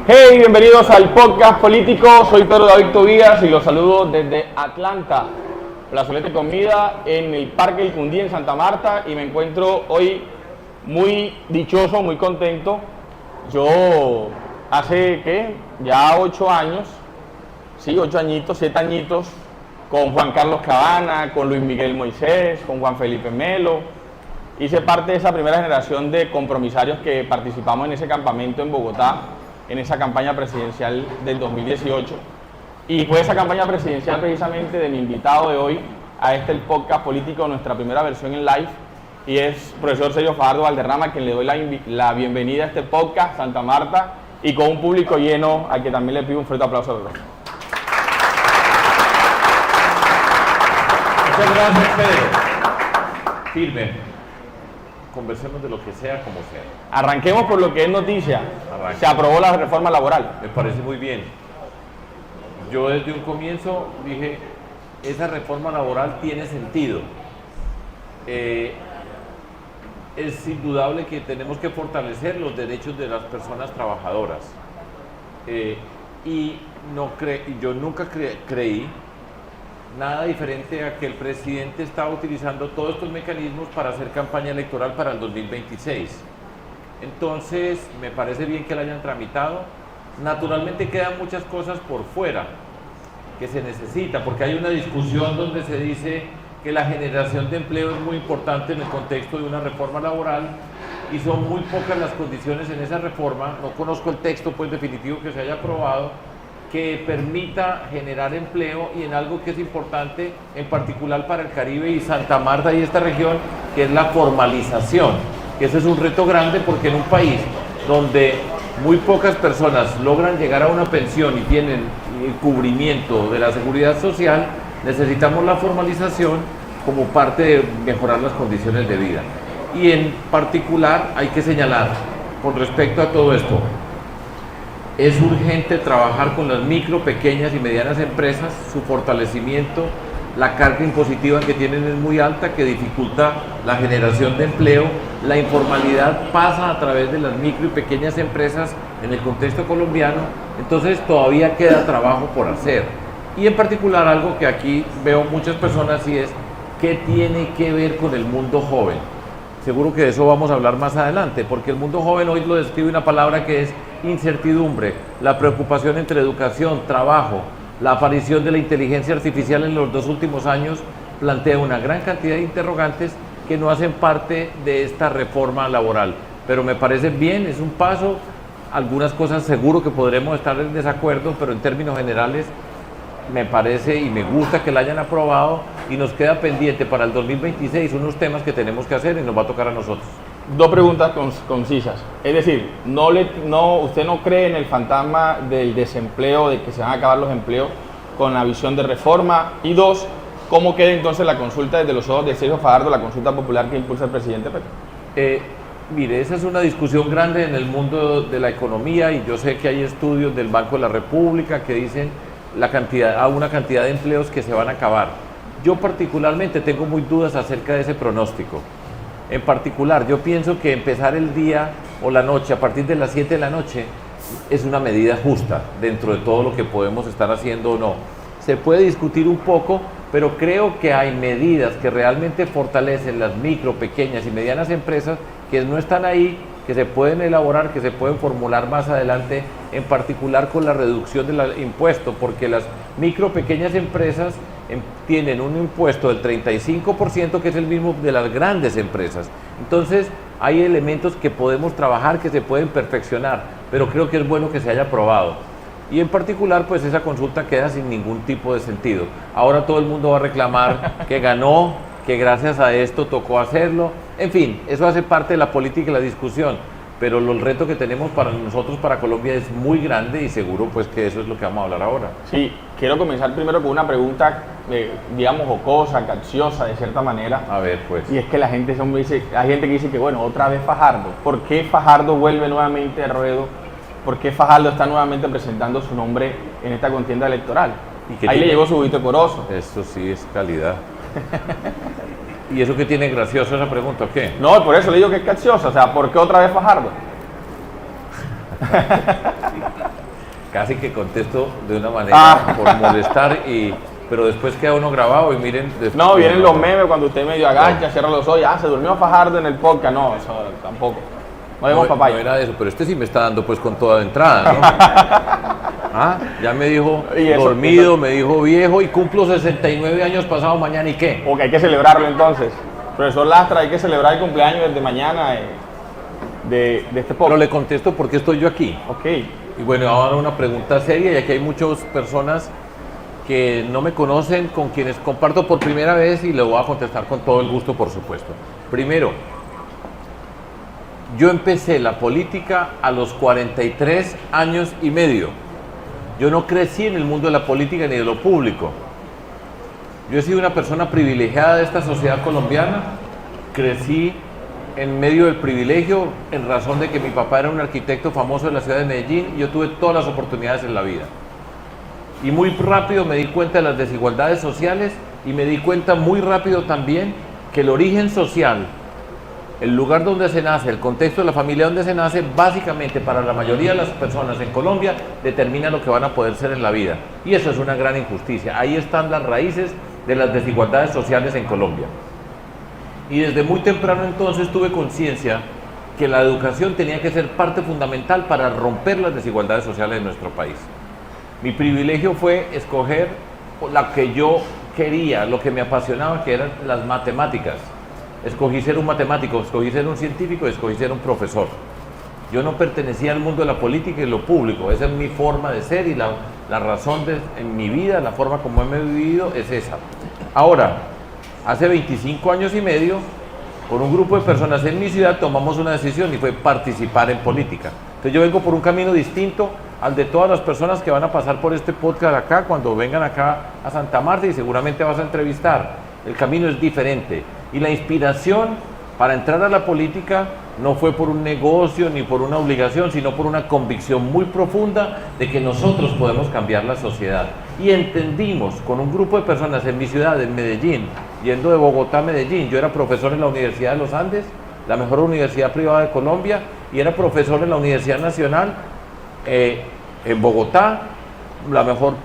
Hey, bienvenidos al podcast político. Soy Pedro David Tobías y los saludo desde Atlanta, Plazoleta Comida, en el Parque El Cundí en Santa Marta, y me encuentro hoy muy dichoso, muy contento. Yo hace, ¿qué? Ya 8 años, sí, 8 añitos, 7 añitos, con Juan Carlos Cabana, con Luis Miguel Moisés, con Juan Felipe Melo. Hice parte de esa primera generación de compromisarios que participamos en ese campamento en Bogotá, en esa campaña presidencial del 2018. Y fue esa campaña presidencial precisamente de mi invitado de hoy a el podcast político, nuestra primera versión en live, y es profesor Sergio Fajardo Valderrama, a quien le doy la bienvenida a este podcast, Santa Marta, y con un público lleno, al que también le pido un fuerte aplauso. Muchas gracias, Pedro. Firme. Conversemos de lo que sea, como sea. Arranquemos por lo que es noticia. Se aprobó la reforma laboral. Me parece muy bien. Yo desde un comienzo dije, esa reforma laboral tiene sentido. Es indudable que tenemos que fortalecer los derechos de las personas trabajadoras. Yo nunca creí nada diferente a que el presidente estaba utilizando todos estos mecanismos para hacer campaña electoral para el 2026. Entonces, me parece bien que la hayan tramitado. Naturalmente quedan muchas cosas por fuera que se necesita, porque hay una discusión donde se dice que la generación de empleo es muy importante en el contexto de una reforma laboral y son muy pocas las condiciones en esa reforma. No conozco el texto pues definitivo que se haya aprobado, que permita generar empleo, y en algo que es importante, en particular para el Caribe y Santa Marta y esta región, que es la formalización, que ese es un reto grande, porque en un país donde muy pocas personas logran llegar a una pensión y tienen el cubrimiento de la seguridad social, necesitamos la formalización como parte de mejorar las condiciones de vida. Y en particular hay que señalar, con respecto a todo esto, es urgente trabajar con las micro, pequeñas y medianas empresas, su fortalecimiento. La carga impositiva que tienen es muy alta, que dificulta la generación de empleo. La informalidad pasa a través de las micro y pequeñas empresas en el contexto colombiano, entonces todavía queda trabajo por hacer. Y en particular algo que aquí veo muchas personas, y es ¿qué tiene que ver con el mundo joven? Seguro que de eso vamos a hablar más adelante, porque el mundo joven hoy lo describe una palabra que es incertidumbre, la preocupación entre educación, trabajo, la aparición de la inteligencia artificial en los 2 últimos años plantea una gran cantidad de interrogantes que no hacen parte de esta reforma laboral. Pero me parece bien, es un paso, algunas cosas seguro que podremos estar en desacuerdo, pero en términos generales me parece y me gusta que la hayan aprobado, y nos queda pendiente para el 2026 unos temas que tenemos que hacer y nos va a tocar a nosotros. 2 preguntas concisas. Es decir, usted no cree en el fantasma del desempleo, de que se van a acabar los empleos con la visión de reforma. Y 2, ¿cómo queda entonces la consulta desde los ojos de Sergio Fajardo, la consulta popular que impulsa el presidente Petro? Mire, esa es una discusión grande en el mundo de la economía, y yo sé que hay estudios del Banco de la República que dicen una cantidad de empleos que se van a acabar. Yo particularmente tengo muy dudas acerca de ese pronóstico. En particular, yo pienso que empezar el día o la noche a partir de las 7 de la noche es una medida justa dentro de todo lo que podemos estar haciendo o no. Se puede discutir un poco, pero creo que hay medidas que realmente fortalecen las micro, pequeñas y medianas empresas que no están ahí, que se pueden elaborar, que se pueden formular más adelante, en particular con la reducción del impuesto, porque las micro, pequeñas empresas tienen un impuesto del 35%, que es el mismo de las grandes empresas. Entonces hay elementos que podemos trabajar, que se pueden perfeccionar, pero creo que es bueno que se haya aprobado. Y en particular, pues esa consulta queda sin ningún tipo de sentido. Ahora todo el mundo va a reclamar que ganó, que gracias a esto tocó hacerlo. En fin, eso hace parte de la política y la discusión, pero el reto que tenemos para nosotros, para Colombia, es muy grande, y seguro pues que eso es lo que vamos a hablar ahora. Sí, quiero comenzar primero con una pregunta, digamos, jocosa, capciosa de cierta manera. A ver, pues. Y es que hay gente que dice que, bueno, otra vez Fajardo. ¿Por qué Fajardo vuelve nuevamente a ruedo? ¿Por qué Fajardo está nuevamente presentando su nombre en esta contienda electoral? Ahí le llegó su Vito Corozo. Eso sí es calidad. ¿Y eso qué tiene gracioso esa pregunta o qué? No, por eso le digo que es capciosa. O sea, ¿por qué otra vez Fajardo? Casi que contesto de una manera por molestar, pero después queda uno grabado y miren... No, vienen los memes cuando usted medio agacha, cierra los ojos, se durmió Fajardo en el podcast. No, eso tampoco. No vemos papaya. No era eso, pero este sí me está dando pues con toda entrada, ¿no? Ya me dijo dormido, me dijo viejo y cumplo 69 años pasado mañana, ¿y qué? Ok, hay que celebrarlo entonces. Profesor Lastra, hay que celebrar el cumpleaños desde mañana de este podcast. Pero le contesto por qué estoy yo aquí. Ok. Y bueno, ahora una pregunta seria, ya que hay muchas personas que no me conocen, con quienes comparto por primera vez, y le voy a contestar con todo el gusto, por supuesto. Primero, yo empecé la política a los 43 años y medio. Yo no crecí en el mundo de la política ni de lo público. Yo he sido una persona privilegiada de esta sociedad colombiana. Crecí en medio del privilegio en razón de que mi papá era un arquitecto famoso de la ciudad de Medellín y yo tuve todas las oportunidades en la vida. Y muy rápido me di cuenta de las desigualdades sociales y me di cuenta muy rápido también que el origen social, el lugar donde se nace, el contexto de la familia donde se nace, básicamente para la mayoría de las personas en Colombia determina lo que van a poder ser en la vida. Y eso es una gran injusticia. Ahí están las raíces de las desigualdades sociales en Colombia. Y desde muy temprano entonces tuve conciencia que la educación tenía que ser parte fundamental para romper las desigualdades sociales de nuestro país. Mi privilegio fue escoger la que yo quería, lo que me apasionaba, que eran las matemáticas. Escogí ser un matemático, escogí ser un científico, escogí ser un profesor. Yo no pertenecía al mundo de la política y lo público. Esa es mi forma de ser y la razón en mi vida, la forma como me he vivido es esa. Ahora, hace 25 años y medio, con un grupo de personas en mi ciudad tomamos una decisión y fue participar en política. Entonces yo vengo por un camino distinto al de todas las personas que van a pasar por este podcast acá, cuando vengan acá a Santa Marta y seguramente vas a entrevistar. El camino es diferente y la inspiración para entrar a la política no fue por un negocio ni por una obligación, sino por una convicción muy profunda de que nosotros podemos cambiar la sociedad. Y entendimos con un grupo de personas en mi ciudad, en Medellín, yendo de Bogotá a Medellín. Yo era profesor en la Universidad de los Andes, la mejor universidad privada de Colombia, y era profesor en la Universidad Nacional en Bogotá, la mejor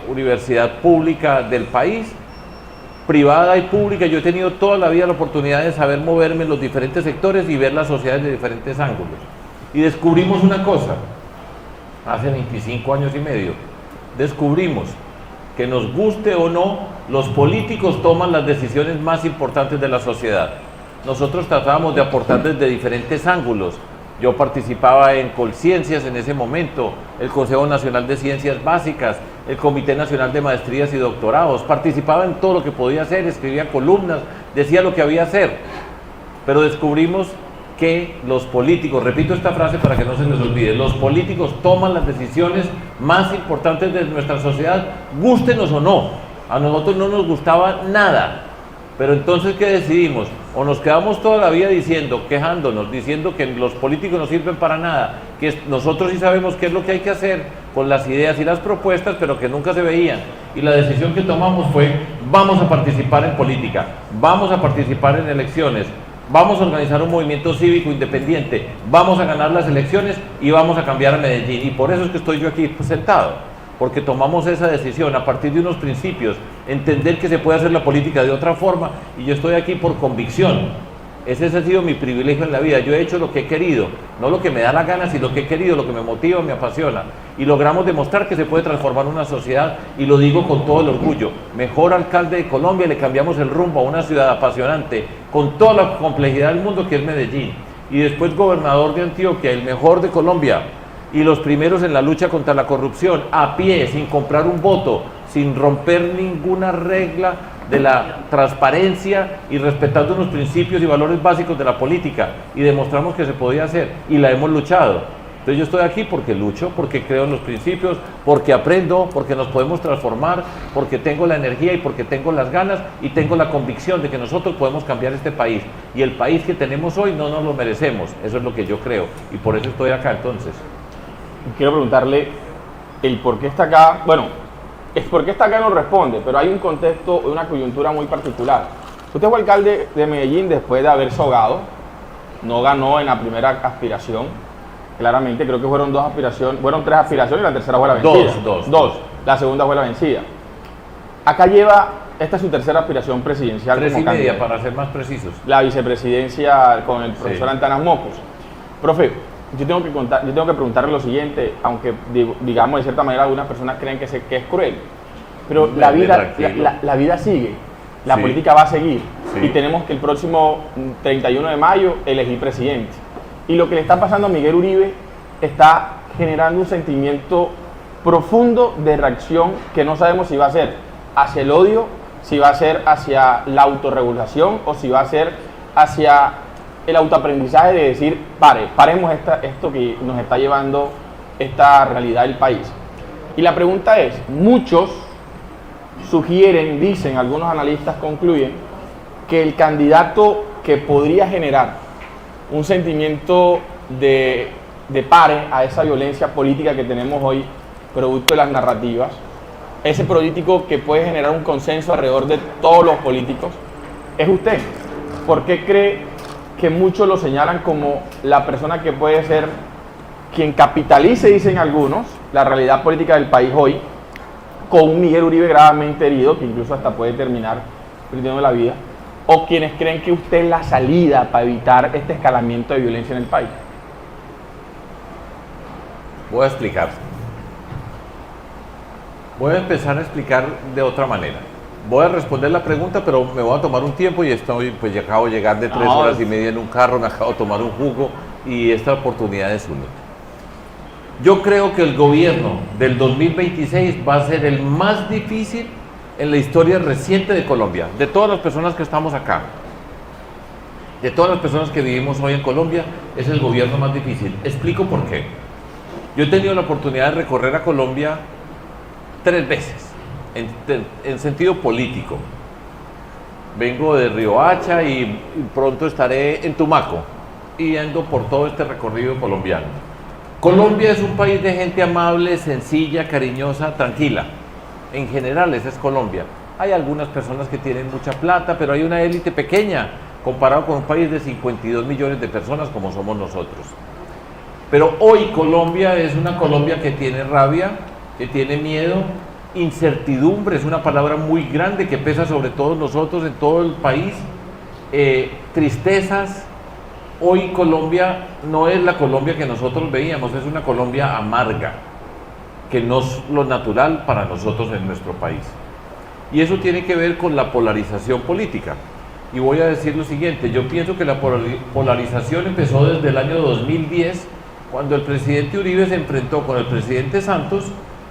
universidad pública del país, privada y pública. Yo he tenido toda la vida la oportunidad de saber moverme en los diferentes sectores y ver las sociedades de diferentes ángulos. Y descubrimos una cosa, hace 25 años y medio, descubrimos que nos guste o no, los políticos toman las decisiones más importantes de la sociedad. Nosotros tratábamos de aportar desde diferentes ángulos. Yo participaba en Colciencias en ese momento, el Consejo Nacional de Ciencias Básicas, el Comité Nacional de Maestrías y Doctorados. Participaba en todo lo que podía hacer, escribía columnas, decía lo que había hacer. Pero descubrimos que los políticos, repito esta frase para que no se les olvide, los políticos toman las decisiones más importantes de nuestra sociedad, gústenos o no. A nosotros no nos gustaba nada. Pero entonces, ¿qué decidimos? O nos quedamos toda la vida diciendo, quejándonos, diciendo que los políticos no sirven para nada, que nosotros sí sabemos qué es lo que hay que hacer con las ideas y las propuestas, pero que nunca se veían. Y la decisión que tomamos fue, vamos a participar en política, vamos a participar en elecciones, vamos a organizar un movimiento cívico independiente, vamos a ganar las elecciones y vamos a cambiar a Medellín. Y por eso es que estoy yo aquí sentado. Porque tomamos esa decisión a partir de unos principios, entender que se puede hacer la política de otra forma, y yo estoy aquí por convicción. Ese ha sido mi privilegio en la vida. Yo he hecho lo que he querido, no lo que me da la gana, sino lo que he querido, lo que me motiva, me apasiona. Y logramos demostrar que se puede transformar una sociedad, y lo digo con todo el orgullo. Mejor alcalde de Colombia, le cambiamos el rumbo a una ciudad apasionante, con toda la complejidad del mundo que es Medellín. Y después gobernador de Antioquia, el mejor de Colombia. Y los primeros en la lucha contra la corrupción, a pie, sin comprar un voto, sin romper ninguna regla de la transparencia y respetando unos principios y valores básicos de la política. Y demostramos que se podía hacer y la hemos luchado. Entonces yo estoy aquí porque lucho, porque creo en los principios, porque aprendo, porque nos podemos transformar, porque tengo la energía y porque tengo las ganas y tengo la convicción de que nosotros podemos cambiar este país. Y el país que tenemos hoy no nos lo merecemos. Eso es lo que yo creo y por eso estoy acá entonces. Quiero preguntarle el por qué está acá. Bueno, el por qué está acá no responde, pero hay un contexto, una coyuntura muy particular. Usted fue alcalde de Medellín después de haber sogado, no ganó en la primera aspiración, Claramente, creo que fueron tres aspiraciones y la tercera fue la vencida. Dos. La segunda fue la vencida. Acá lleva, esta es su tercera aspiración presidencial. 3,5 para ser más precisos. La vicepresidencia con el profesor Antanas Mocos. Profe, yo tengo que preguntarle lo siguiente, aunque digamos de cierta manera algunas personas creen que es cruel, pero la vida sigue, la política va a seguir y tenemos que el próximo 31 de mayo elegir presidente. Y lo que le está pasando a Miguel Uribe está generando un sentimiento profundo de reacción que no sabemos si va a ser hacia el odio, si va a ser hacia la autorregulación o si va a ser hacia el autoaprendizaje de decir, paremos esto que nos está llevando esta realidad del país. Y la pregunta es, muchos sugieren, dicen, algunos analistas concluyen, que el candidato que podría generar un sentimiento de pare a esa violencia política que tenemos hoy, producto de las narrativas, ese político que puede generar un consenso alrededor de todos los políticos, es usted. ¿Por qué cree que muchos lo señalan como la persona que puede ser quien capitalice, dicen algunos, la realidad política del país hoy, con un Miguel Uribe gravemente herido, que incluso hasta puede terminar perdiendo la vida, o quienes creen que usted es la salida para evitar este escalamiento de violencia en el país? Voy a explicar. Voy a empezar a explicar de otra manera. Voy a responder la pregunta, pero me voy a tomar un tiempo y pues ya acabo de llegar de 3 horas y media en un carro, me acabo de tomar un jugo y esta oportunidad es única. Yo creo que el gobierno del 2026 va a ser el más difícil en la historia reciente de Colombia, de todas las personas que estamos acá, de todas las personas que vivimos hoy en Colombia, es el gobierno más difícil. Explico por qué. Yo he tenido la oportunidad de recorrer a Colombia 3 veces, en sentido político. Vengo de Riohacha y pronto estaré en Tumaco, y ando por todo este recorrido colombiano. Colombia es un país de gente amable, sencilla, cariñosa, tranquila. En general, esa es Colombia. Hay algunas personas que tienen mucha plata, pero hay una élite pequeña, comparado con un país de 52 millones de personas como somos nosotros. Pero hoy Colombia es una Colombia que tiene rabia, que tiene miedo, incertidumbre, es una palabra muy grande que pesa sobre todos nosotros en todo el país, tristezas. Hoy Colombia no es la Colombia que nosotros veíamos, es una Colombia amarga, que no es lo natural para nosotros en nuestro país. Y eso tiene que ver con la polarización política. Y voy a decir lo siguiente, yo pienso que la polarización empezó desde el año 2010, cuando el presidente Uribe se enfrentó con el presidente Santos,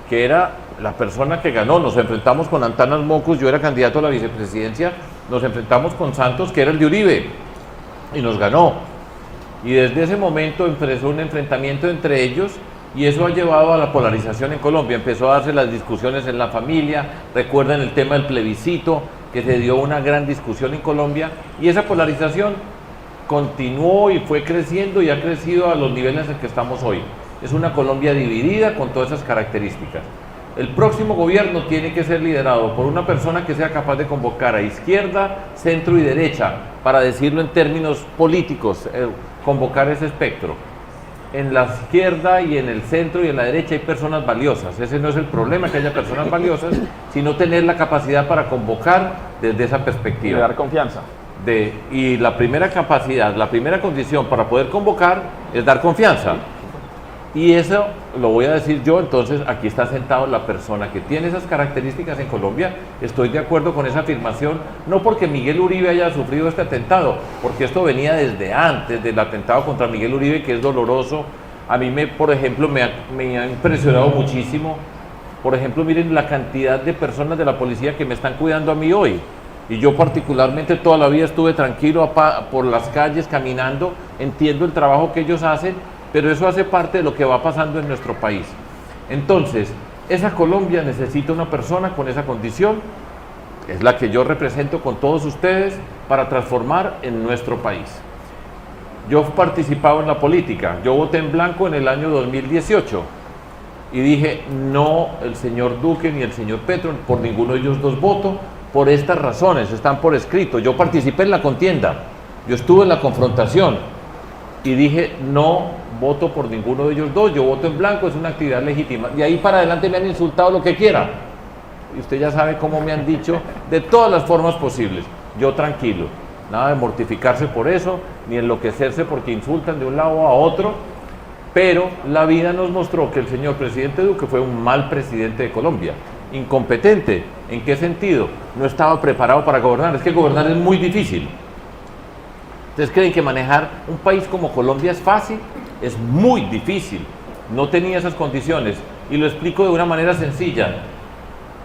que era la persona que ganó. Nos enfrentamos con Antanas Mocos, yo era candidato a la vicepresidencia, nos enfrentamos con Santos, que era el de Uribe, y nos ganó. Y desde ese momento empezó un enfrentamiento entre ellos, y eso ha llevado a la polarización en Colombia. Empezó a darse las discusiones en la familia, recuerden el tema del plebiscito, que se dio una gran discusión en Colombia, y esa polarización continuó y fue creciendo y ha crecido a los niveles en que estamos hoy. Es una Colombia dividida con todas esas características. El próximo gobierno tiene que ser liderado por una persona que sea capaz de convocar a izquierda, centro y derecha, para decirlo en términos políticos, convocar ese espectro. En la izquierda y en el centro y en la derecha hay personas valiosas. Ese no es el problema, que haya personas valiosas, sino tener la capacidad para convocar desde esa perspectiva. Y dar confianza. Y la primera capacidad, la primera condición para poder convocar es dar confianza. Y eso lo voy a decir yo, entonces aquí está sentado la persona que tiene esas características en Colombia. Estoy de acuerdo con esa afirmación, no porque Miguel Uribe haya sufrido este atentado, porque esto venía desde antes del atentado contra Miguel Uribe, que es doloroso. A mí, por ejemplo, me ha impresionado muchísimo. Por ejemplo, miren la cantidad de personas de la policía que me están cuidando a mí hoy. Y yo particularmente toda la vida estuve tranquilo por las calles, caminando, entiendo el trabajo que ellos hacen, pero eso hace parte de lo que va pasando en nuestro país. Entonces, esa Colombia necesita una persona con esa condición, es la que yo represento con todos ustedes, para transformar en nuestro país. Yo participaba en la política, yo voté en blanco en el año 2018 y dije, no el señor Duque ni el señor Petro, por ninguno de ellos dos voto, por estas razones, están por escrito. Yo participé en la contienda, yo estuve en la confrontación y dije, no voto por ninguno de ellos dos, yo voto en blanco, es una actividad legítima. De ahí para adelante me han insultado lo que quiera. Y usted ya sabe cómo me han dicho de todas las formas posibles. Yo tranquilo, nada de mortificarse por eso, ni enloquecerse porque insultan de un lado a otro, pero la vida nos mostró que el señor presidente Duque fue un mal presidente de Colombia, incompetente. ¿En qué sentido? No estaba preparado para gobernar, es que gobernar es muy difícil. ¿Ustedes creen que manejar un país como Colombia es fácil? Es muy difícil, no tenía esas condiciones, y lo explico de una manera sencilla.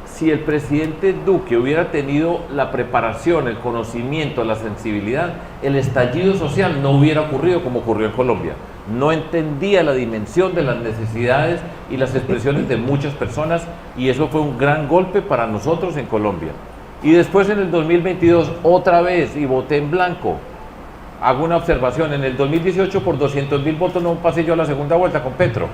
Si el presidente Duque hubiera tenido la preparación, el conocimiento, la sensibilidad, el estallido social no hubiera ocurrido como ocurrió en Colombia. No entendía la dimensión de las necesidades y las expresiones de muchas personas, y eso fue un gran golpe para nosotros en Colombia. Y después en el 2022 otra vez, y voté en blanco. Hago una observación, en el 2018 por 200.000 votos no pasé yo a la segunda vuelta con Petro.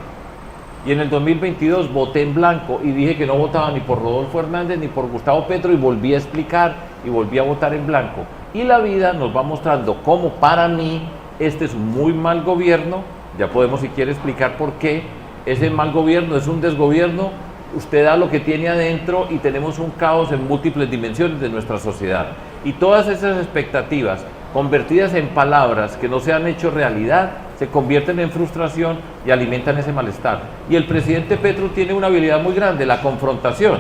Y en el 2022 voté en blanco y dije que no votaba ni por Rodolfo Hernández ni por Gustavo Petro, y volví a explicar y volví a votar en blanco. Y la vida nos va mostrando cómo para mí este es un muy mal gobierno. Ya podemos, si quiere, explicar por qué. Ese mal gobierno es un desgobierno. Usted da lo que tiene adentro y tenemos un caos en múltiples dimensiones de nuestra sociedad. Y todas esas expectativas convertidas en palabras que no se han hecho realidad, se convierten en frustración y alimentan ese malestar. Y el presidente Petro tiene una habilidad muy grande, la confrontación.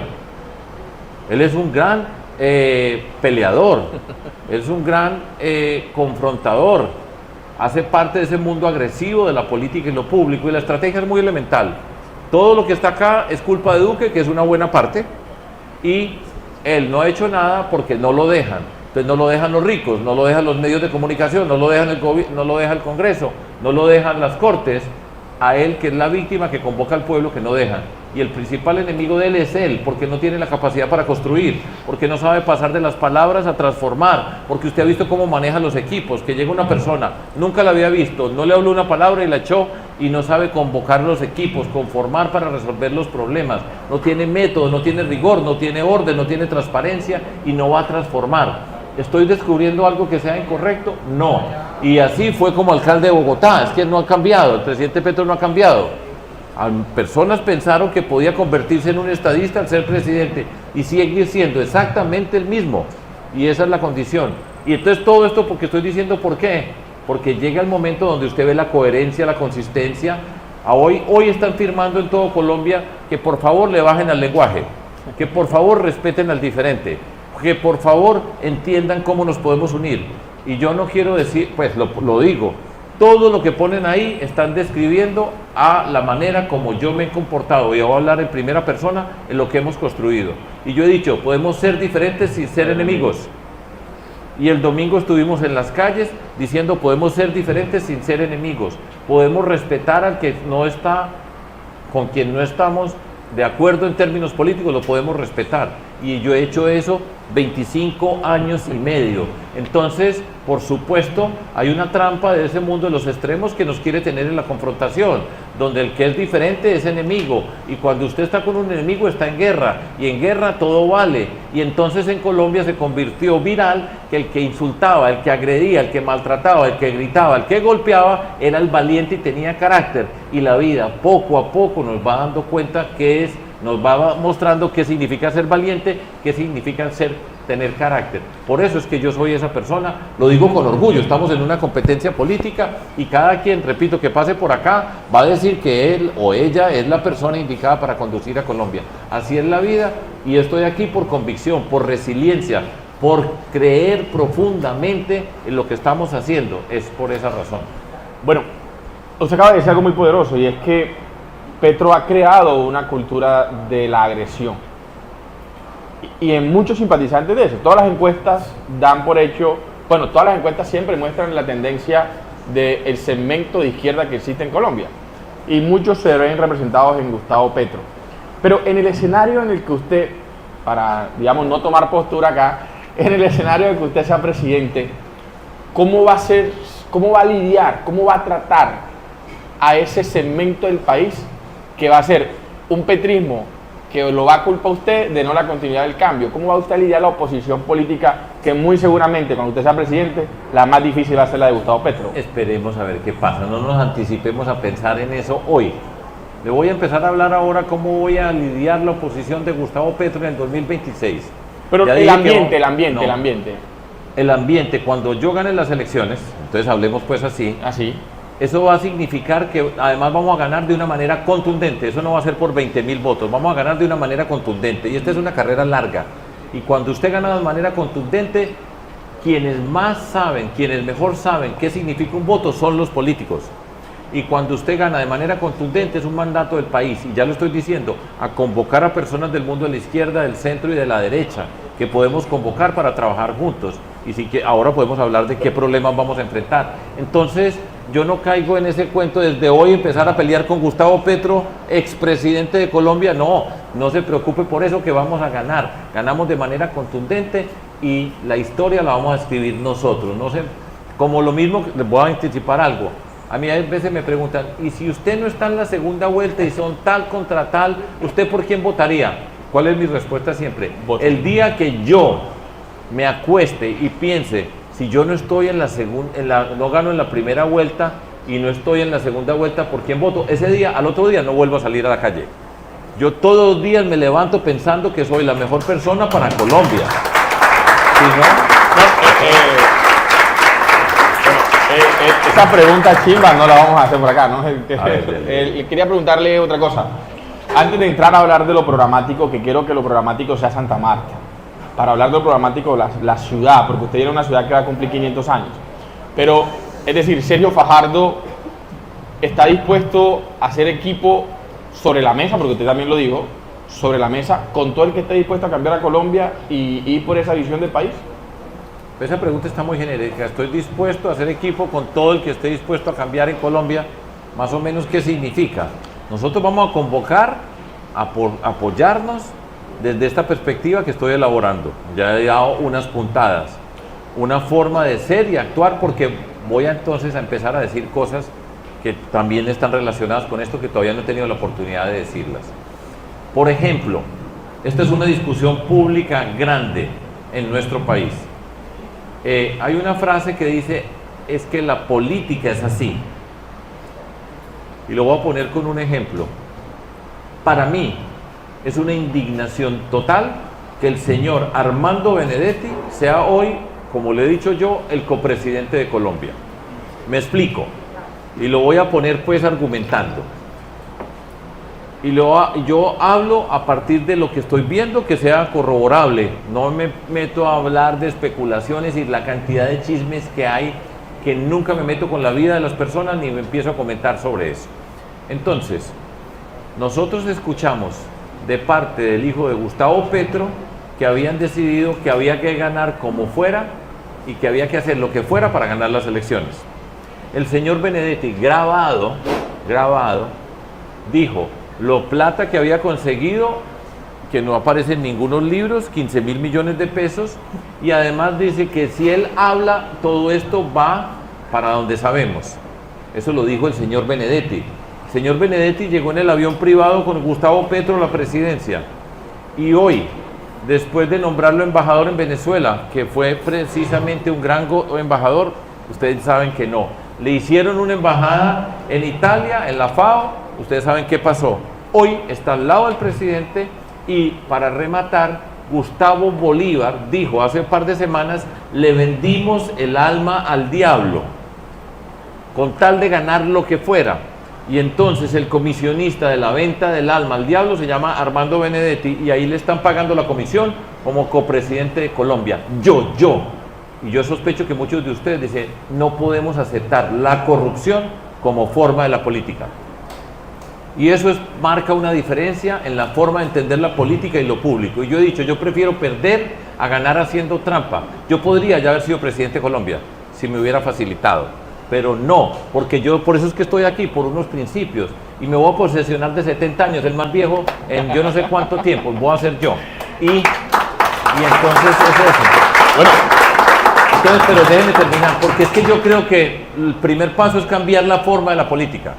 Él es un gran peleador, es un gran confrontador, hace parte de ese mundo agresivo de la política y lo público, y la estrategia es muy elemental. Todo lo que está acá es culpa de Duque, que es una buena parte, y él no ha hecho nada porque no lo dejan. Entonces no lo dejan los ricos, no lo dejan los medios de comunicación, no lo dejan no lo deja el Congreso, no lo dejan las Cortes, a él, que es la víctima que convoca al pueblo, que no dejan. Y el principal enemigo de él es él, porque no tiene la capacidad para construir, porque no sabe pasar de las palabras a transformar, porque usted ha visto cómo maneja los equipos, que llega una persona, nunca la había visto, no le habló una palabra y la echó, y no sabe convocar los equipos, conformar para resolver los problemas, no tiene método, no tiene rigor, no tiene orden, no tiene transparencia, y no va a transformar. ¿Estoy descubriendo algo que sea incorrecto? No. Y así fue como alcalde de Bogotá. Es que no ha cambiado, el presidente Petro no ha cambiado. Personas pensaron que podía convertirse en un estadista al ser presidente, y sigue siendo exactamente el mismo. Y esa es la condición. Y entonces todo esto, porque estoy diciendo por qué. Porque llega el momento donde usted ve la coherencia, la consistencia. Hoy están firmando en todo Colombia que por favor le bajen al lenguaje, que por favor respeten al diferente, que por favor entiendan cómo nos podemos unir. Y yo no quiero decir, pues lo digo, todo lo que ponen ahí están describiendo a la manera como yo me he comportado, y voy a hablar en primera persona en lo que hemos construido. Y yo he dicho, podemos ser diferentes sin ser enemigos. Y el domingo estuvimos en las calles diciendo, podemos ser diferentes sin ser enemigos, podemos respetar al que no está, con quien no estamos de acuerdo en términos políticos, lo podemos respetar. Y yo he hecho eso 25 años y medio. Entonces, por supuesto, hay una trampa de ese mundo de los extremos que nos quiere tener en la confrontación, donde el que es diferente es enemigo, y cuando usted está con un enemigo está en guerra, y en guerra todo vale. Y entonces en Colombia se convirtió viral que el que insultaba, el que agredía, el que maltrataba, el que gritaba, el que golpeaba, era el valiente y tenía carácter. Y la vida poco a poco nos va dando cuenta que nos va mostrando qué significa ser valiente, qué significa tener carácter. Por eso es que yo soy esa persona, lo digo con orgullo. Estamos en una competencia política y cada quien, repito, que pase por acá va a decir que él o ella es la persona indicada para conducir a Colombia. Así es la vida, y estoy aquí por convicción, por resiliencia, por creer profundamente en lo que estamos haciendo. Es por esa razón. Bueno, usted acaba de decir algo muy poderoso, y es que Petro ha creado una cultura de la agresión, y en muchos simpatizantes de eso. Todas las encuestas dan por hecho, bueno, todas las encuestas siempre muestran la tendencia del segmento de izquierda que existe en Colombia, y muchos se ven representados en Gustavo Petro. Pero en el escenario en el que usted, para, digamos, no tomar postura acá, en el escenario en el que usted sea presidente, ¿cómo va a ser, cómo va a lidiar, cómo va a tratar a ese segmento del país que va a ser un petrismo que lo va a culpar a usted de no la continuidad del cambio? ¿Cómo va usted a lidiar la oposición política que muy seguramente cuando usted sea presidente, la más difícil va a ser la de Gustavo Petro. Esperemos a ver qué pasa, no nos anticipemos a pensar en eso hoy. Le voy a empezar a hablar ahora cómo voy a lidiar la oposición de Gustavo Petro en el 2026. Pero Ya el dije que ambiente, el no. ambiente, el ambiente. El ambiente, cuando yo gane las elecciones, entonces hablemos pues así, Así. eso va a significar que además vamos a ganar de una manera contundente, eso no va a ser por 20.000 votos, vamos a ganar de una manera contundente y esta es una carrera larga. Y cuando usted gana de manera contundente, quienes más saben, quienes mejor saben qué significa un voto son los políticos. Y cuando usted gana de manera contundente es un mandato del país, y ya lo estoy diciendo, a convocar a personas del mundo de la izquierda, del centro y de la derecha, que podemos convocar para trabajar juntos. Y sí que ahora podemos hablar de qué problemas vamos a enfrentar. Entonces, yo no caigo en ese cuento desde hoy empezar a pelear con Gustavo Petro, expresidente de Colombia. No, no se preocupe por eso, que vamos a ganar. Ganamos de manera contundente y la historia la vamos a escribir nosotros. No sé, como lo mismo, les voy a anticipar algo. A mí a veces me preguntan, ¿y si usted no está en la segunda vuelta y son tal contra tal, ¿usted por quién votaría? ¿Cuál es mi respuesta siempre? El día que yo me acueste y piense, si yo no estoy en la segunda, no gano en la primera vuelta y no estoy en la segunda vuelta, ¿por quién voto? Ese día, al otro día no vuelvo a salir a la calle. Yo todos los días me levanto pensando que soy la mejor persona para Colombia. Si Esa pregunta chimba no la vamos a hacer por acá, ¿no? ver, Quería preguntarle otra cosa. Antes de entrar a hablar de lo programático, que quiero que lo programático sea Santa Marta. Para hablar de lo programático, la ciudad, porque usted tiene una ciudad que va a cumplir 500 años. Pero, es decir, Sergio Fajardo está dispuesto a hacer equipo sobre la mesa, porque usted también lo dijo, sobre la mesa, con todo el que esté dispuesto a cambiar a Colombia y ir por esa visión del país. esa pregunta está muy genérica. Estoy dispuesto a hacer equipo con todo el que esté dispuesto a cambiar en Colombia. Más o menos, ¿qué significa? Nosotros vamos a convocar, a apoyarnos desde esta perspectiva que estoy elaborando. Ya he dado unas puntadas, una forma de ser y actuar, porque voy entonces a empezar a decir cosas que también están relacionadas con esto, que todavía no he tenido la oportunidad de decirlas. Por ejemplo, esta es una discusión pública grande en nuestro país. Hay una frase que dice, es que la política es así. Y lo voy a poner con un ejemplo. Para mí es una indignación total que el señor Armando Benedetti sea hoy, como le he dicho yo, el copresidente de Colombia. Me explico. Y lo voy a poner pues argumentando. Y yo hablo a partir de lo que estoy viendo que sea corroborable. No me meto a hablar de especulaciones y la cantidad de chismes que hay, que nunca me meto con la vida de las personas ni me empiezo a comentar sobre eso. Entonces, nosotros escuchamos de parte del hijo de Gustavo Petro que habían decidido que había que ganar como fuera y que había que hacer lo que fuera para ganar las elecciones. El señor Benedetti, grabado, dijo lo plata que había conseguido, que no aparece en ningunos libros, 15.000 millones de pesos, y además dice que si él habla, todo esto va para donde sabemos. Eso lo dijo el señor Benedetti. El señor Benedetti llegó en el avión privado con Gustavo Petro a la presidencia, y hoy, después de nombrarlo embajador en Venezuela, que fue precisamente un gran embajador, ustedes saben que no. Le hicieron una embajada en Italia, en la FAO, ustedes saben qué pasó. Hoy está al lado del presidente y, para rematar, Gustavo Bolívar dijo hace un par de semanas, le vendimos el alma al diablo, con tal de ganar lo que fuera. Y entonces el comisionista de la venta del alma al diablo se llama Armando Benedetti, y ahí le están pagando la comisión como copresidente de Colombia. Y yo sospecho que muchos de ustedes dicen, no podemos aceptar la corrupción como forma de la política. Y eso marca una diferencia en la forma de entender la política y lo público. Y yo he dicho, yo prefiero perder a ganar haciendo trampa. Yo podría ya haber sido presidente de Colombia si me hubiera facilitado, pero no, porque yo por eso es que estoy aquí, por unos principios, y me voy a posesionar de 70 años, el más viejo en yo no sé cuánto tiempo, voy a ser yo. Y entonces es eso. Bueno, entonces, pero déjenme terminar, porque es que yo creo que el primer paso es cambiar la forma de la política.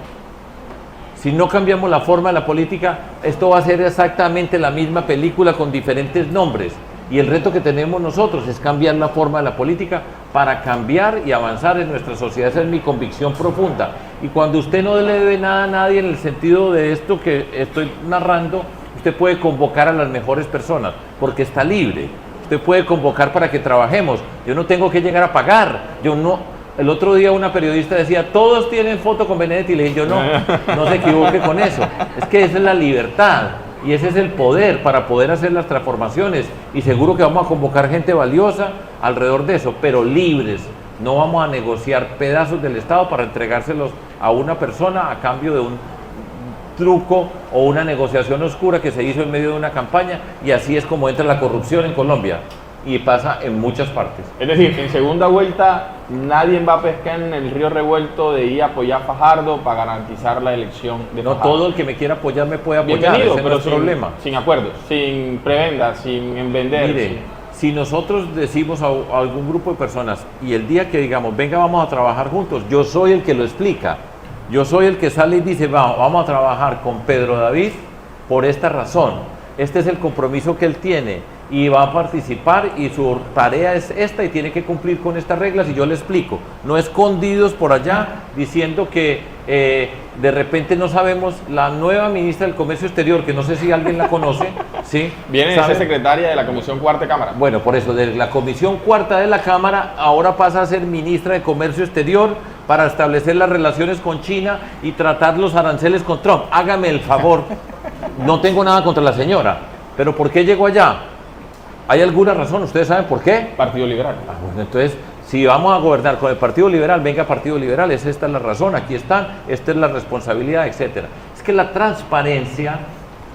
Si no cambiamos la forma de la política, esto va a ser exactamente la misma película con diferentes nombres. Y el reto que tenemos nosotros es cambiar la forma de la política para cambiar y avanzar en nuestra sociedad. Esa es mi convicción profunda. Y cuando usted no le debe nada a nadie en el sentido de esto que estoy narrando, usted puede convocar a las mejores personas, porque está libre. Usted puede convocar para que trabajemos. Yo no tengo que llegar a pagar. Yo no. El otro día una periodista decía, todos tienen foto con Benedetti, y le dije yo, no se equivoque con eso. Es que esa es la libertad. Y ese es el poder para poder hacer las transformaciones. Y seguro que vamos a convocar gente valiosa alrededor de eso, pero libres. No vamos a negociar pedazos del Estado para entregárselos a una persona a cambio de un truco o una negociación oscura que se hizo en medio de una campaña. Y así es como entra la corrupción en Colombia. Y pasa en muchas partes. Es decir, en segunda vuelta nadie va a pescar en el río revuelto de ir a apoyar a Fajardo para garantizar la elección de Fajardo. No todo el que me quiera apoyar me puede apoyar, bienvenido, ese pero no es problema. Sin acuerdos, sin prebendas, sin vender. Mire, si nosotros decimos a algún grupo de personas y el día que digamos, venga, vamos a trabajar juntos, yo soy el que lo explica. Yo soy el que sale y dice, vamos a trabajar con Pedro David por esta razón. Este es el compromiso que él tiene y va a participar y su tarea es esta y tiene que cumplir con estas reglas y yo le explico. No escondidos por allá diciendo que de repente no sabemos, la nueva ministra del Comercio Exterior, que no sé si alguien la conoce, ¿sí? Viene de ser secretaria de la Comisión Cuarta de Cámara. Bueno, por eso, de la Comisión Cuarta de la Cámara, ahora pasa a ser ministra de Comercio Exterior para establecer las relaciones con China y tratar los aranceles con Trump. Hágame el favor, no tengo nada contra la señora, pero ¿por qué llegó allá? ¿Hay alguna razón? ¿Ustedes saben por qué? Partido Liberal. Bueno, entonces, si vamos a gobernar con el Partido Liberal, venga Partido Liberal, esta es la razón, aquí están, esta es la responsabilidad, etcétera. Es que la transparencia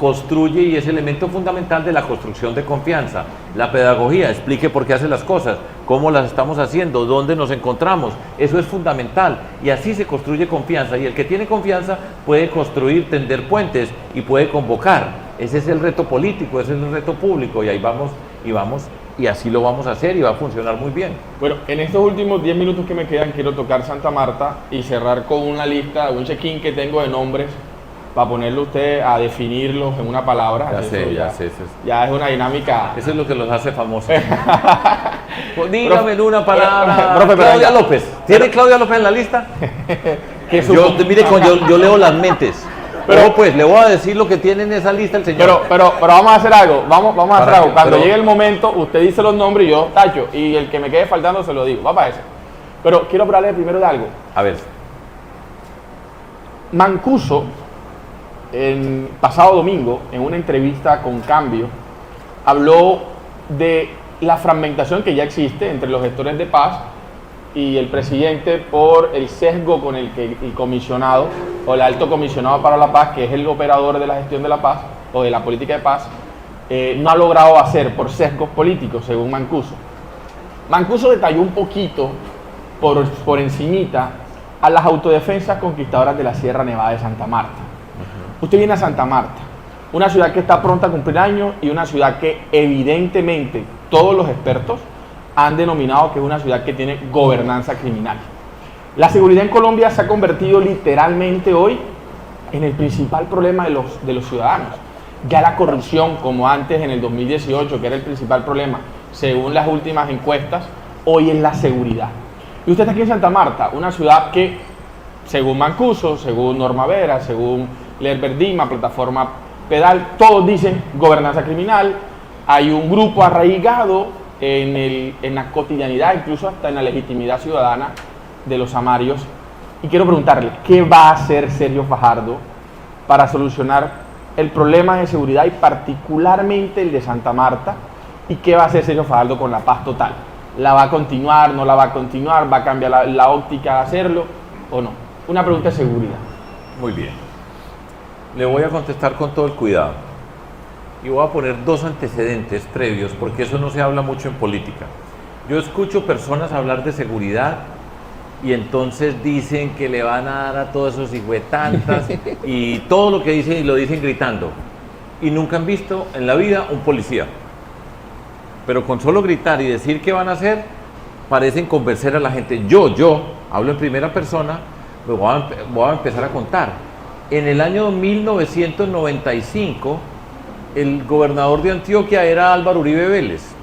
construye y es elemento fundamental de la construcción de confianza. La pedagogía, explique por qué hace las cosas, cómo las estamos haciendo, dónde nos encontramos, eso es fundamental y así se construye confianza y el que tiene confianza puede construir, tender puentes y puede convocar. Ese es el reto político, ese es el reto público y ahí vamos y así lo vamos a hacer y va a funcionar muy bien. Bueno, en estos últimos 10 minutos que me quedan quiero tocar Santa Marta y cerrar con una lista, un check-in que tengo de nombres para ponerlo usted a definirlos en una palabra. Ya es una dinámica. Eso es lo que los hace famosos. Pues dígame en una palabra. Profe, Claudia López. ¿Tiene Claudia López en la lista? Mire, yo leo las mentes. Pero pues le voy a decir lo que tiene en esa lista el señor. Pero vamos a hacer algo. Vamos a hacer algo. Cuando llegue el momento, usted dice los nombres y yo tacho. Y el que me quede faltando se lo digo. Va para eso. Pero quiero hablarle primero de algo. A ver. Mancuso, el pasado domingo, en una entrevista con Cambio, habló de la fragmentación que ya existe entre los gestores de paz y el presidente por el sesgo con el que el comisionado o el alto comisionado para la paz, que es el operador de la gestión de la paz o de la política de paz, no ha logrado hacer por sesgos políticos, según Mancuso. Mancuso detalló un poquito, por encimita, a las autodefensas conquistadoras de la Sierra Nevada de Santa Marta. Usted viene a Santa Marta, una ciudad que está pronta a cumplir años y una ciudad que evidentemente todos los expertos han denominado que es una ciudad que tiene gobernanza criminal. La seguridad en Colombia se ha convertido literalmente hoy en el principal problema de los ciudadanos. Ya la corrupción, como antes en el 2018, que era el principal problema, según las últimas encuestas, hoy es la seguridad. Y usted está aquí en Santa Marta, una ciudad que, según Mancuso, según Norma Vera, según Lerber Dima, Plataforma Pedal, todos dicen gobernanza criminal, hay un grupo arraigado en la cotidianidad, incluso hasta en la legitimidad ciudadana de los amarios. Y quiero preguntarle, ¿qué va a hacer Sergio Fajardo para solucionar el problema de seguridad y particularmente el de Santa Marta? ¿Y qué va a hacer Sergio Fajardo con la paz total? ¿La va a continuar, no la va a continuar? ¿Va a cambiar la óptica de hacerlo o no? Una pregunta de seguridad. Muy bien. Le voy a contestar con todo el cuidado. Y voy a poner dos antecedentes previos, porque eso no se habla mucho en política. Yo escucho personas hablar de seguridad y entonces dicen que le van a dar a todos esos hijuetantas y todo lo que dicen y lo dicen gritando. Y nunca han visto en la vida un policía. Pero con solo gritar y decir qué van a hacer, parecen convencer a la gente. Yo hablo en primera persona, me voy a empezar a contar. En el año 1995, el gobernador de Antioquia era Álvaro Uribe Vélez.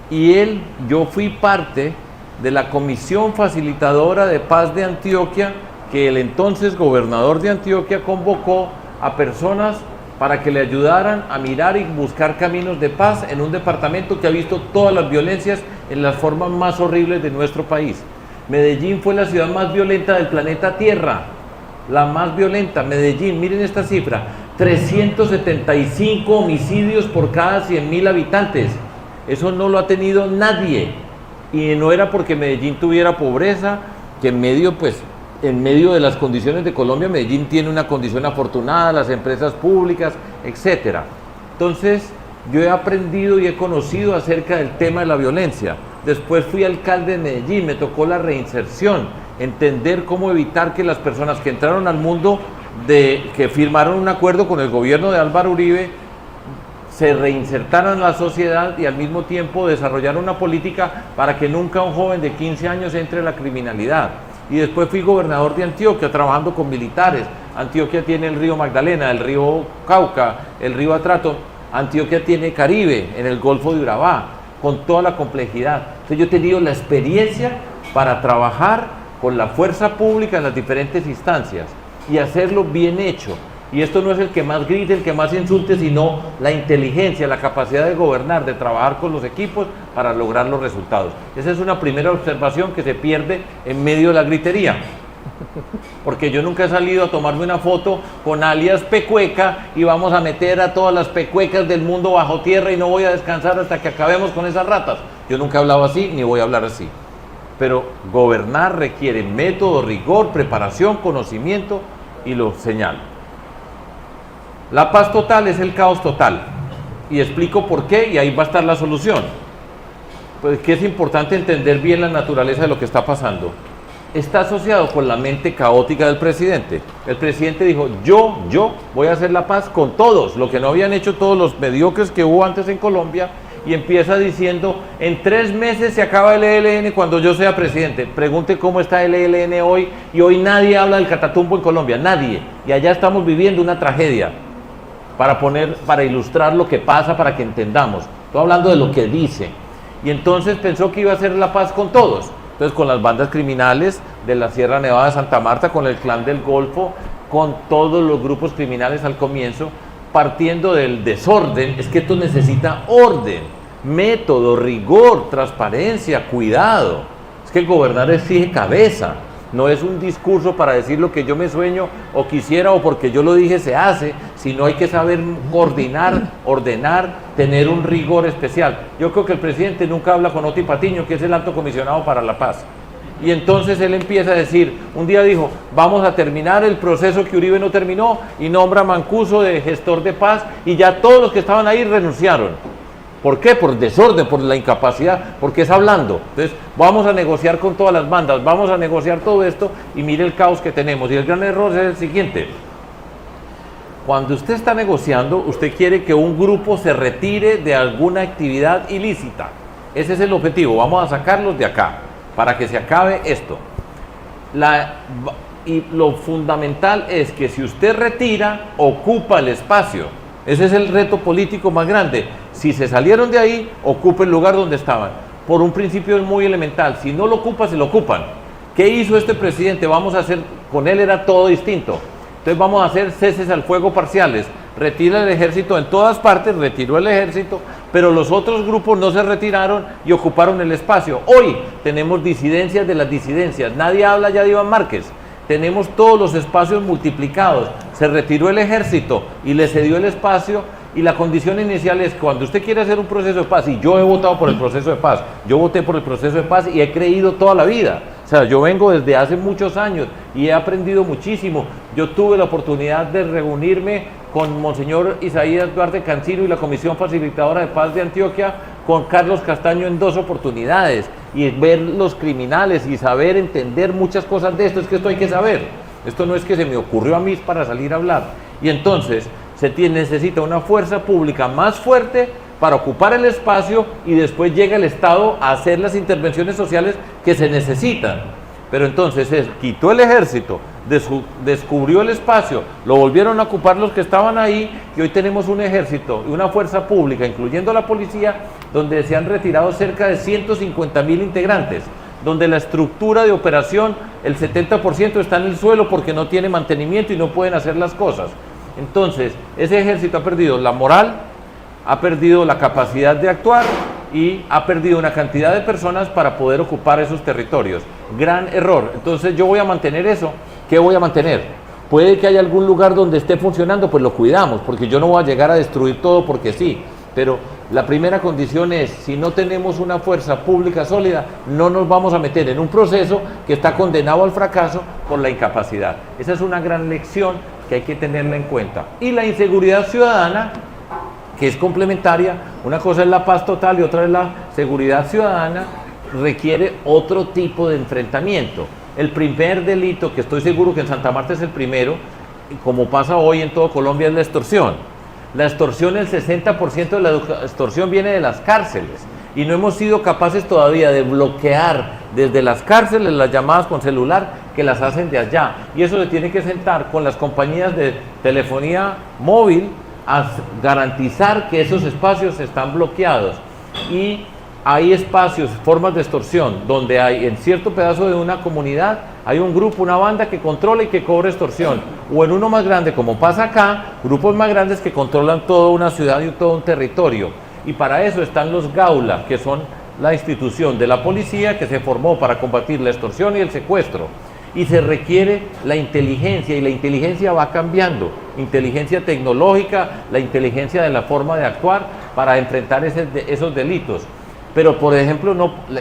y yo fui parte de la comisión facilitadora de paz de Antioquia, que el entonces gobernador de Antioquia convocó a personas para que le ayudaran a mirar y buscar caminos de paz en un departamento que ha visto todas las violencias en las formas más horribles de nuestro país. Medellín fue la ciudad más violenta del planeta Tierra, la más violenta. Medellín, miren esta cifra, 375 homicidios por cada 100.000 habitantes. Eso no lo ha tenido nadie, y no era porque Medellín tuviera pobreza, que en medio de las condiciones de Colombia, Medellín tiene una condición afortunada, las empresas públicas, etcétera. Entonces, yo he aprendido y he conocido acerca del tema de la violencia. Después fui alcalde de Medellín, me tocó la reinserción, entender cómo evitar que las personas que entraron al mundo, que firmaron un acuerdo con el gobierno de Álvaro Uribe, se reinsertaran en la sociedad y al mismo tiempo desarrollar una política para que nunca un joven de 15 años entre en la criminalidad. Y después fui gobernador de Antioquia, trabajando con militares. Antioquia tiene el río Magdalena, el río Cauca, el río Atrato. Antioquia tiene Caribe, en el Golfo de Urabá, con toda la complejidad. Entonces yo he tenido la experiencia para trabajar con la fuerza pública en las diferentes instancias y hacerlo bien hecho. Y esto no es el que más grite, el que más insulte, sino la inteligencia, la capacidad de gobernar, de trabajar con los equipos para lograr los resultados. Esa es una primera observación que se pierde en medio de la gritería. Porque yo nunca he salido a tomarme una foto con alias Pecueca y vamos a meter a todas las pecuecas del mundo bajo tierra y no voy a descansar hasta que acabemos con esas ratas. Yo nunca he hablado así, ni voy a hablar así. Pero gobernar requiere método, rigor, preparación, conocimiento, y lo señalo. La paz total es el caos total, y explico por qué, y ahí va a estar la solución. Pues que es importante entender bien la naturaleza de lo que está pasando. Está asociado con la mente caótica del presidente. El presidente dijo, yo voy a hacer la paz con todos, lo que no habían hecho todos los mediocres que hubo antes en Colombia, y empieza diciendo, en 3 meses se acaba el ELN cuando yo sea presidente. Pregunte cómo está el ELN hoy, y hoy nadie habla del Catatumbo en Colombia, nadie, y allá estamos viviendo una tragedia. Para ilustrar lo que pasa, para que entendamos. Estoy hablando de lo que dice. Y entonces pensó que iba a hacer la paz con todos. Entonces con las bandas criminales de la Sierra Nevada de Santa Marta, con el Clan del Golfo, con todos los grupos criminales al comienzo, partiendo del desorden. Es que esto necesita orden, método, rigor, transparencia, cuidado. Es que gobernar exige cabeza. No es un discurso para decir lo que yo me sueño o quisiera o porque yo lo dije se hace, sino hay que saber coordinar, ordenar, tener un rigor especial. Yo creo que el presidente nunca habla con Oti Patiño, que es el alto comisionado para la paz. Y entonces él empieza a decir, un día dijo, vamos a terminar el proceso que Uribe no terminó, y nombra a Mancuso de gestor de paz, y ya todos los que estaban ahí renunciaron. ¿Por qué? Por desorden, por la incapacidad, porque es hablando. Entonces, vamos a negociar con todas las bandas, vamos a negociar todo esto, y mire el caos que tenemos. Y el gran error es el siguiente. Cuando usted está negociando, usted quiere que un grupo se retire de alguna actividad ilícita. Ese es el objetivo, vamos a sacarlos de acá, para que se acabe esto. Y lo fundamental es que si usted retira, ocupa el espacio. Ese es el reto político más grande. Si se salieron de ahí, ocupa el lugar donde estaban. Por un principio muy elemental. Si no lo ocupa, se lo ocupan. ¿Qué hizo este presidente? Vamos a hacer, con él era todo distinto. Entonces vamos a hacer ceses al fuego parciales. Retira el ejército en todas partes, retiró el ejército, pero los otros grupos no se retiraron y ocuparon el espacio. Hoy tenemos disidencias de las disidencias. Nadie habla ya de Iván Márquez. Tenemos todos los espacios multiplicados. Se retiró el ejército y le cedió el espacio, y la condición inicial es cuando usted quiere hacer un proceso de paz, y yo he votado por el proceso de paz, yo voté por el proceso de paz y he creído toda la vida. O sea, yo vengo desde hace muchos años y he aprendido muchísimo. Yo tuve la oportunidad de reunirme con Monseñor Isaías Duarte Cancino y la Comisión Facilitadora de Paz de Antioquia, con Carlos Castaño en 2 oportunidades, y ver los criminales y saber entender muchas cosas de esto. Es que esto hay que saber. Esto no es que se me ocurrió a mí para salir a hablar. Y entonces necesita una fuerza pública más fuerte para ocupar el espacio, y después llega el Estado a hacer las intervenciones sociales que se necesitan. Pero entonces quitó el ejército, descubrió el espacio, lo volvieron a ocupar los que estaban ahí y hoy tenemos un ejército y una fuerza pública, incluyendo la policía, donde se han retirado cerca de 150.000 integrantes, donde la estructura de operación, el 70% está en el suelo porque no tiene mantenimiento y no pueden hacer las cosas. Entonces, ese ejército ha perdido la moral, ha perdido la capacidad de actuar y ha perdido una cantidad de personas para poder ocupar esos territorios. Gran error. Entonces yo voy a mantener eso. ¿Qué voy a mantener? Puede que haya algún lugar donde esté funcionando, pues lo cuidamos, porque yo no voy a llegar a destruir todo porque sí. Pero la primera condición es, si no tenemos una fuerza pública sólida, no nos vamos a meter en un proceso que está condenado al fracaso por la incapacidad. Esa es una gran lección que hay que tenerla en cuenta. Y la inseguridad ciudadana, que es complementaria, una cosa es la paz total y otra es la seguridad ciudadana, requiere otro tipo de enfrentamiento. El primer delito, que estoy seguro que en Santa Marta es el primero, como pasa hoy en todo Colombia, es la extorsión. La extorsión, el 60% de la extorsión viene de las cárceles y no hemos sido capaces todavía de bloquear desde las cárceles las llamadas con celular que las hacen de allá, y eso se tiene que sentar con las compañías de telefonía móvil a garantizar que esos espacios están bloqueados. Y hay espacios, formas de extorsión, donde hay en cierto pedazo de una comunidad, hay un grupo, una banda que controla y que cobra extorsión, o en uno más grande, como pasa acá, grupos más grandes que controlan toda una ciudad y todo un territorio. Y para eso están los Gaula, que son la institución de la policía que se formó para combatir la extorsión y el secuestro. Y se requiere la inteligencia, y la inteligencia va cambiando, inteligencia tecnológica, la inteligencia de la forma de actuar para enfrentar esos delitos. Pero, por ejemplo,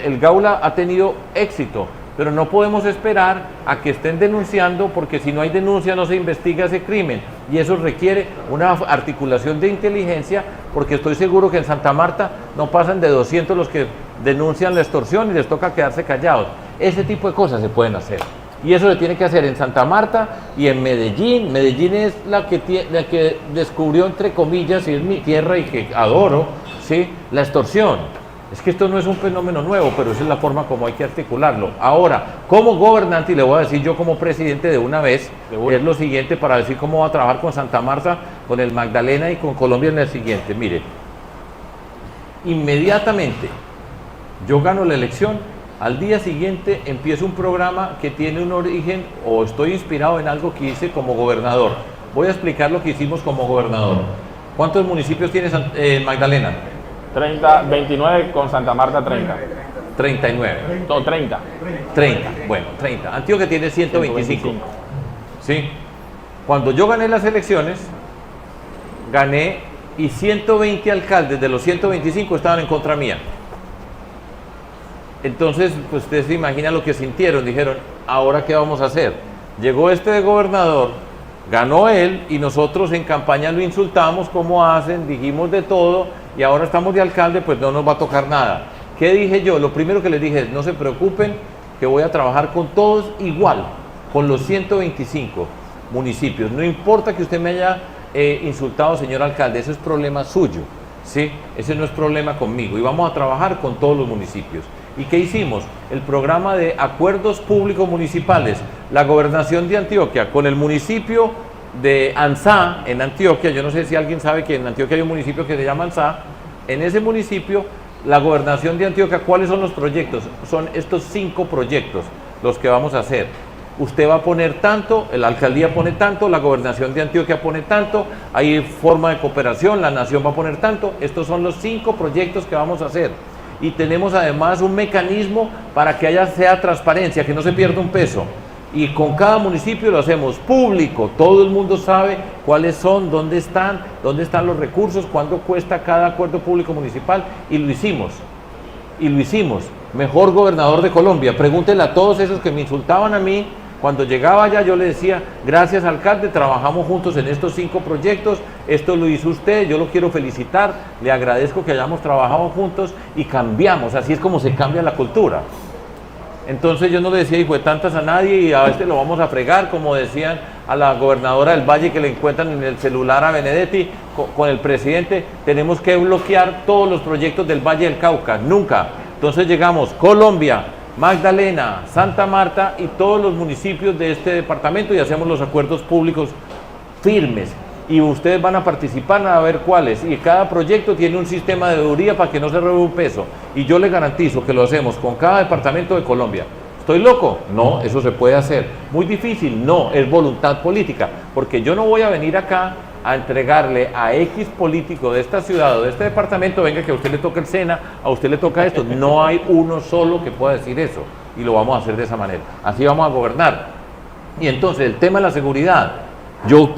el Gaula ha tenido éxito, pero no podemos esperar a que estén denunciando, porque si no hay denuncia no se investiga ese crimen, y eso requiere una articulación de inteligencia, porque estoy seguro que en Santa Marta no pasan de 200 los que denuncian la extorsión y les toca quedarse callados. Ese tipo de cosas se pueden hacer. Y eso se tiene que hacer en Santa Marta y en Medellín. Medellín es la que descubrió, entre comillas, y es mi tierra y que adoro, ¿sí?, la extorsión. Es que esto no es un fenómeno nuevo, pero esa es la forma como hay que articularlo. Ahora, como gobernante, y le voy a decir yo como presidente de una vez, es lo siguiente para decir cómo va a trabajar con Santa Marta, con el Magdalena y con Colombia en el siguiente. Mire, inmediatamente yo gano la elección, al día siguiente empiezo un programa que tiene un origen, o estoy inspirado en algo que hice como gobernador. Voy a explicar lo que hicimos como gobernador. ¿Cuántos municipios tiene Magdalena? 30, 29 con Santa Marta 30. 39. No, 30. 30, bueno, 30. Antioquia tiene 125. ¿Sí? Cuando yo gané las elecciones, gané y 120 alcaldes de los 125 estaban en contra mía. Entonces, pues ustedes se imaginan lo que sintieron. Dijeron, ¿ahora qué vamos a hacer? Llegó este de gobernador, ganó él y nosotros en campaña lo insultamos, ¿cómo hacen? Dijimos de todo y ahora estamos de alcalde, pues no nos va a tocar nada. ¿Qué dije yo? Lo primero que les dije es, no se preocupen, que voy a trabajar con todos igual, con los 125 municipios. No importa que usted me haya insultado, señor alcalde, eso es problema suyo, ¿sí? Ese no es problema conmigo y vamos a trabajar con todos los municipios. ¿Y qué hicimos? El programa de acuerdos públicos municipales, la gobernación de Antioquia con el municipio de Anzá, en Antioquia. Yo no sé si alguien sabe que en Antioquia hay un municipio que se llama Anzá. En ese municipio, la gobernación de Antioquia, ¿cuáles son los proyectos? Son estos 5 proyectos los que vamos a hacer. Usted va a poner tanto, la alcaldía pone tanto, la gobernación de Antioquia pone tanto, hay forma de cooperación, la nación va a poner tanto. Estos son los 5 proyectos que vamos a hacer. Y tenemos además un mecanismo para que haya sea transparencia, que no se pierda un peso. Y con cada municipio lo hacemos público, todo el mundo sabe cuáles son, dónde están los recursos, cuánto cuesta cada acuerdo público municipal, y lo hicimos. Mejor gobernador de Colombia. Pregúntenle a todos esos que me insultaban a mí. Cuando llegaba allá yo le decía, gracias alcalde, trabajamos juntos en estos 5 proyectos, esto lo hizo usted, yo lo quiero felicitar, le agradezco que hayamos trabajado juntos y cambiamos, así es como se cambia la cultura. Entonces yo no le decía hijo de tantas a nadie y a este lo vamos a fregar, como decían a la gobernadora del Valle que le encuentran en el celular a Benedetti con el presidente, tenemos que bloquear todos los proyectos del Valle del Cauca, nunca. Entonces llegamos, Colombia, Magdalena, Santa Marta y todos los municipios de este departamento y hacemos los acuerdos públicos firmes. Y ustedes van a participar a ver cuáles. Y cada proyecto tiene un sistema de veeduría para que no se robe un peso. Y yo les garantizo que lo hacemos con cada departamento de Colombia. ¿Estoy loco? No, eso se puede hacer. ¿Muy difícil? No, es voluntad política. Porque yo no voy a venir acá a entregarle a X político de esta ciudad o de este departamento, venga que a usted le toca el SENA, a usted le toca esto. No hay uno solo que pueda decir eso. Y lo vamos a hacer de esa manera. Así vamos a gobernar. Y entonces el tema de la seguridad.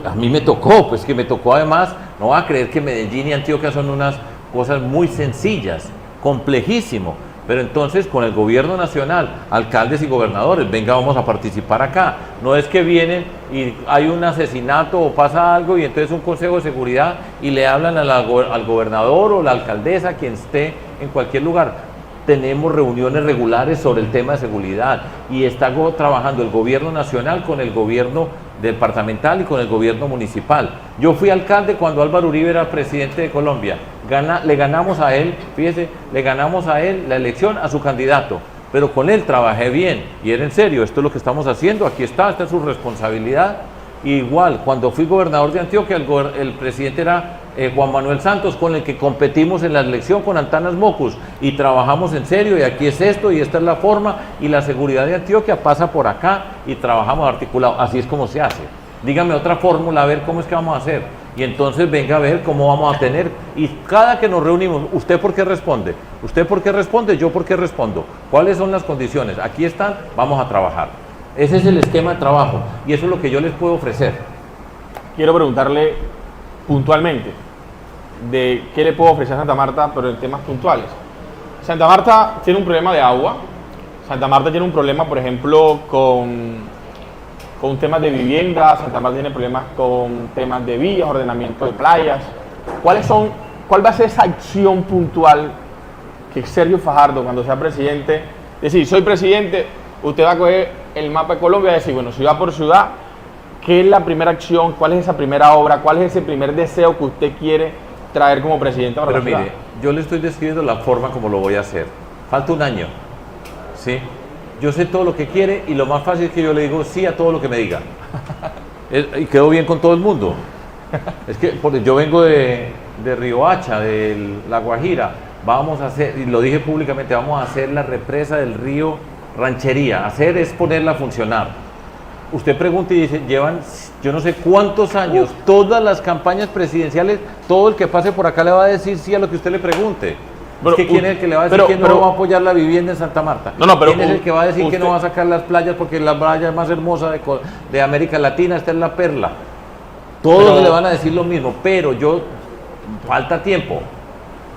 A mí me tocó, pues que me tocó además, no va a creer que Medellín y Antioquia son unas cosas muy sencillas, complejísimo, pero entonces con el gobierno nacional, alcaldes y gobernadores, venga, vamos a participar acá. No es que vienen y hay un asesinato o pasa algo y entonces un consejo de seguridad y le hablan al gobernador o la alcaldesa, quien esté en cualquier lugar. Tenemos reuniones regulares sobre el tema de seguridad y está trabajando el gobierno nacional con el gobierno departamental y con el gobierno municipal. Yo fui alcalde cuando Álvaro Uribe era presidente de Colombia. Le ganamos a él, fíjese, le ganamos a él la elección a su candidato, pero con él trabajé bien y era en serio, esto es lo que estamos haciendo, aquí está, esta es su responsabilidad. Igual, cuando fui gobernador de Antioquia, el presidente era Juan Manuel Santos, con el que competimos en la elección con Antanas Mocus y trabajamos en serio y aquí es esto y esta es la forma y la seguridad de Antioquia pasa por acá y trabajamos articulado, así es como se hace. Dígame otra fórmula, a ver cómo es que vamos a hacer y entonces venga a ver cómo vamos a tener y cada que nos reunimos, ¿usted por qué responde? ¿Usted por qué responde? ¿Yo por qué respondo? ¿Cuáles son las condiciones? Aquí están, vamos a trabajar. Ese es el esquema de trabajo y eso es lo que yo les puedo ofrecer. Quiero preguntarle puntualmente de qué le puedo ofrecer a Santa Marta, pero en temas puntuales. Santa Marta tiene un problema de agua. Santa Marta tiene un problema, por ejemplo, con temas de vivienda. Santa Marta tiene problemas con temas de vías, ordenamiento de playas. ¿Cuál va a ser esa acción puntual que Sergio Fajardo, cuando sea presidente, decir, soy presidente, usted va a coger el mapa de Colombia y decir, bueno, ciudad por ciudad, ¿qué es la primera acción? ¿Cuál es esa primera obra? ¿Cuál es ese primer deseo que usted quiere traer como presidente para la ciudad? Mire, yo le estoy describiendo la forma como lo voy a hacer. Falta un año, ¿sí? Yo sé todo lo que quiere y lo más fácil es que yo le digo sí a todo lo que me diga. Y quedo bien con todo el mundo. Es que yo vengo de Riohacha, de La Guajira. Vamos a hacer, y lo dije públicamente, vamos a hacer la represa del río Ranchería. Hacer es ponerla a funcionar. Usted pregunta y dice, llevan yo no sé cuántos años, todas las campañas presidenciales, todo el que pase por acá le va a decir sí a lo que usted le pregunte. Pero, ¿quién es el que le va a decir que no va a apoyar la vivienda en Santa Marta? ¿Quién es el que va a decir que no va a sacar las playas porque la playa más hermosa de América Latina, esta es la Perla? Todos le van a decir lo mismo, pero falta tiempo.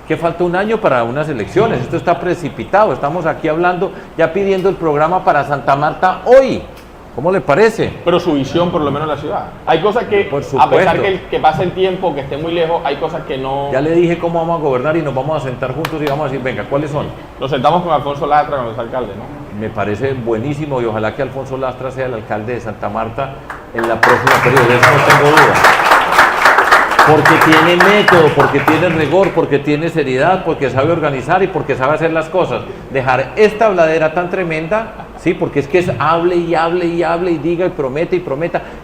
Que falta un año para unas elecciones, esto está precipitado, estamos aquí hablando, ya pidiendo el programa para Santa Marta hoy. ¿Cómo le parece? Pero su visión, por lo menos en la ciudad. Hay cosas que, a pesar que pase el tiempo, que esté muy lejos, hay cosas que no... Ya le dije cómo vamos a gobernar y nos vamos a sentar juntos y vamos a decir, venga, ¿cuáles son? Nos sentamos con Alfonso Lastra, con los alcaldes, ¿no? Me parece buenísimo y ojalá que Alfonso Lastra sea el alcalde de Santa Marta en la próxima periodo, de eso no tengo duda. Porque tiene método, porque tiene rigor, porque tiene seriedad, porque sabe organizar y porque sabe hacer las cosas. Dejar esta habladera tan tremenda, sí, porque es que hable y hable y hable y diga y prometa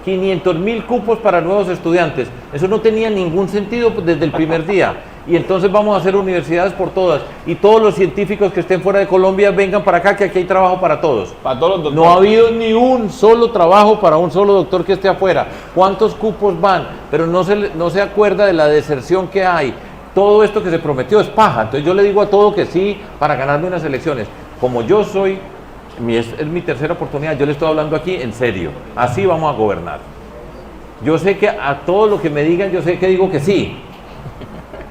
500.000 cupos para nuevos estudiantes. Eso no tenía ningún sentido desde el primer día. Y entonces vamos a hacer universidades por todas. Y todos los científicos que estén fuera de Colombia vengan para acá, que aquí hay trabajo para todos. Para todos los doctores. No ha habido ni un solo trabajo para un solo doctor que esté afuera. ¿Cuántos cupos van? Pero no se acuerda de la deserción que hay. Todo esto que se prometió es paja. Entonces yo le digo a todo que sí para ganarme unas elecciones. Como yo soy, es mi tercera oportunidad, yo le estoy hablando aquí en serio. Así vamos a gobernar. Yo sé que a todo lo que me digan, yo sé que digo que sí.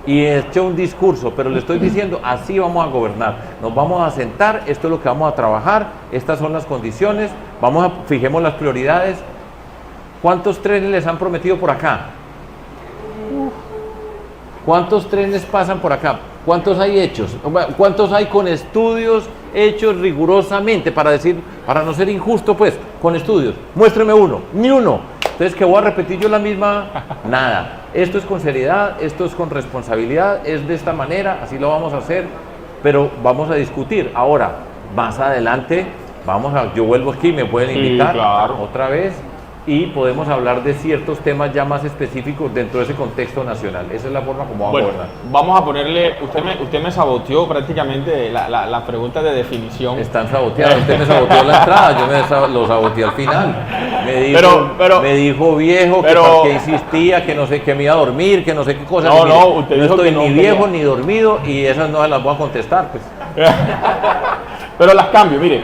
Y he hecho un discurso, pero le estoy diciendo, así vamos a gobernar. Nos vamos a sentar, esto es lo que vamos a trabajar, estas son las condiciones, fijemos las prioridades. ¿Cuántos trenes les han prometido por acá? ¿Cuántos trenes pasan por acá? ¿Cuántos hay hechos? ¿Cuántos hay con estudios hechos rigurosamente? Para no ser injusto, pues, con estudios. Muéstreme uno, ni uno. Entonces, ¿qué voy a repetir yo la misma? Nada. Esto es con seriedad, esto es con responsabilidad, es de esta manera, así lo vamos a hacer, pero vamos a discutir. Ahora, Más adelante, yo vuelvo aquí, me pueden invitar claro. otra vez y podemos hablar de ciertos temas ya más específicos dentro de ese contexto nacional. Esa es la forma como vamos a abordar. Vamos a ponerle, usted me saboteó prácticamente las preguntas de definición. Están saboteadas, usted me saboteó la entrada, yo lo saboteé al final. Me dijo viejo, que por qué insistía, que no sé, que me iba a dormir, que no sé qué cosas. Usted dijo estoy que ni viejo ni dormido y esas no se las voy a contestar, pues. Pero las cambio, mire.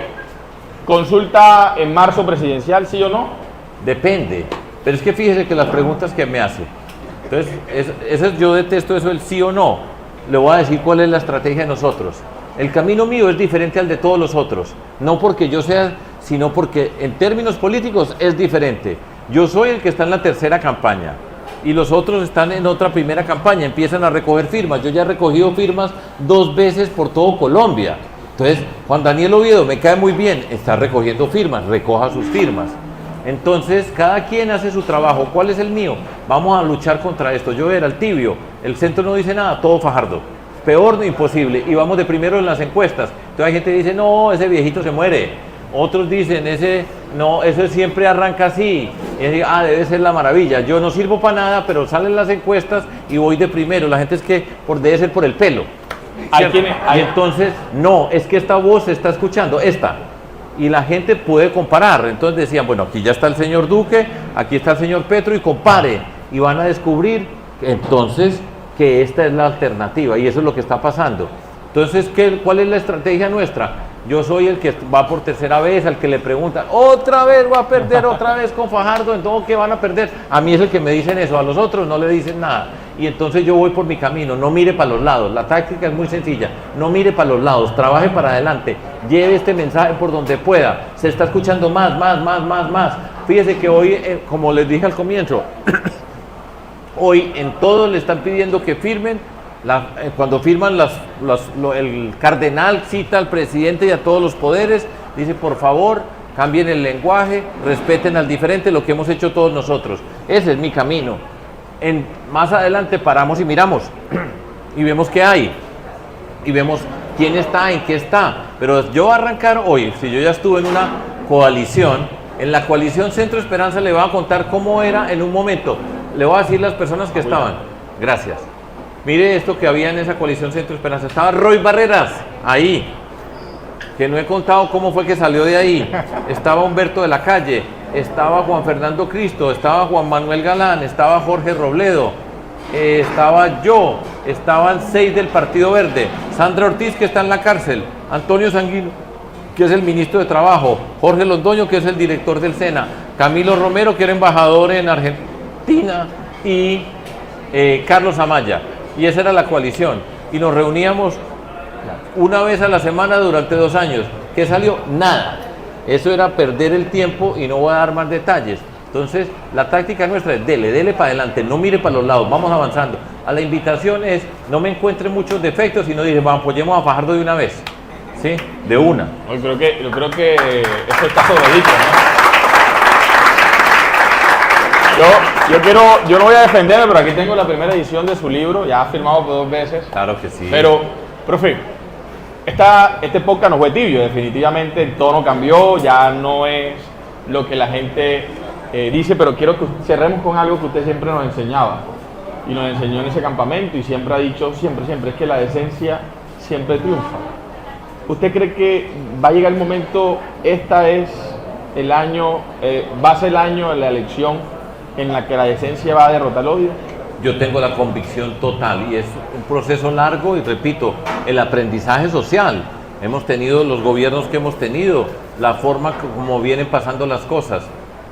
Consulta en marzo presidencial, ¿sí o no? Depende, pero es que fíjese que las preguntas que me hace, entonces yo detesto eso, el sí o no. Le voy a decir cuál es la estrategia de nosotros. El camino mío es diferente al de todos los otros, no porque yo sea, sino porque en términos políticos es diferente. Yo soy el que está en la tercera campaña y los otros están en otra primera campaña, empiezan a recoger firmas. Yo ya he recogido firmas 2 veces por todo Colombia. Entonces, Juan Daniel Oviedo me cae muy bien, está recogiendo firmas, recoja sus firmas. Entonces, cada quien hace su trabajo. ¿Cuál es el mío? Vamos a luchar contra esto. Yo era el tibio, el centro no dice nada, todo Fajardo. Peor no imposible. Y vamos de primero en las encuestas. Entonces hay gente que dice, no, ese viejito se muere. Otros dicen, no, eso siempre arranca así. Y dice, debe ser la maravilla. Yo no sirvo para nada, pero salen las encuestas y voy de primero. La gente es que debe ser por el pelo. Y entonces, no, es que esta voz se está escuchando, y la gente puede comparar. Entonces decían, bueno, aquí ya está el señor Duque, aquí está el señor Petro, y compare, y van a descubrir entonces que esta es la alternativa, y eso es lo que está pasando. Entonces, ¿cuál es la estrategia nuestra? Yo soy el que va por tercera vez, al que le preguntan, otra vez va a perder, otra vez con Fajardo, en todo que van a perder. A mí es el que me dicen eso, a los otros no le dicen nada. Y entonces yo voy por mi camino, no mire para los lados. La táctica es muy sencilla, no mire para los lados, trabaje para adelante, lleve este mensaje por donde pueda. Se está escuchando más. Fíjese que hoy, como les dije al comienzo, hoy en todos le están pidiendo que firmen. Cuando firman el cardenal cita al presidente y a todos los poderes, dice por favor cambien el lenguaje, respeten al diferente, lo que hemos hecho todos nosotros. Ese es mi camino. Más adelante paramos y miramos y vemos qué hay y vemos quién está, en qué está. Pero yo voy a arrancar hoy, si yo ya estuve en una coalición, en la coalición Centro Esperanza le voy a contar cómo era en un momento. Le voy a decir las personas que estaban. Gracias. Mire esto que había en esa coalición Centro Esperanza. Estaba Roy Barreras, ahí, que no he contado cómo fue que salió de ahí. Estaba Humberto de la Calle, estaba Juan Fernando Cristo, estaba Juan Manuel Galán, estaba Jorge Robledo, estaba yo, estaban 6 del Partido Verde, Sandra Ortiz, que está en la cárcel, Antonio Sanguino, que es el ministro de Trabajo, Jorge Londoño, que es el director del SENA, Camilo Romero, que era embajador en Argentina, y Carlos Amaya. Y esa era la coalición, y nos reuníamos una vez a la semana durante 2 años. ¿Qué salió? Nada. Eso era perder el tiempo y no voy a dar más detalles. Entonces, la táctica nuestra es dele para adelante, no mire para los lados, vamos avanzando. A la invitación es, no me encuentre muchos defectos, sino dije, vamos, apoyemos a Fajardo de una vez. ¿Sí? De una. Yo creo que eso está sobradito, ¿no? Yo no voy a defenderme, pero aquí tengo la primera edición de su libro, ya firmado por 2 veces. Claro que sí. Pero, profe, este podcast no fue tibio, definitivamente el tono cambió, ya no es lo que la gente dice, pero quiero que cerremos con algo que usted siempre nos enseñaba, y nos enseñó en ese campamento, y siempre ha dicho, siempre, es que la decencia siempre triunfa. ¿Usted cree que va a llegar el momento, esta es el año, va a ser el año de la elección en la que la decencia va a derrotar el odio? Yo tengo la convicción total, y es un proceso largo, y repito, el aprendizaje social. Hemos tenido los gobiernos que hemos tenido, la forma como vienen pasando las cosas,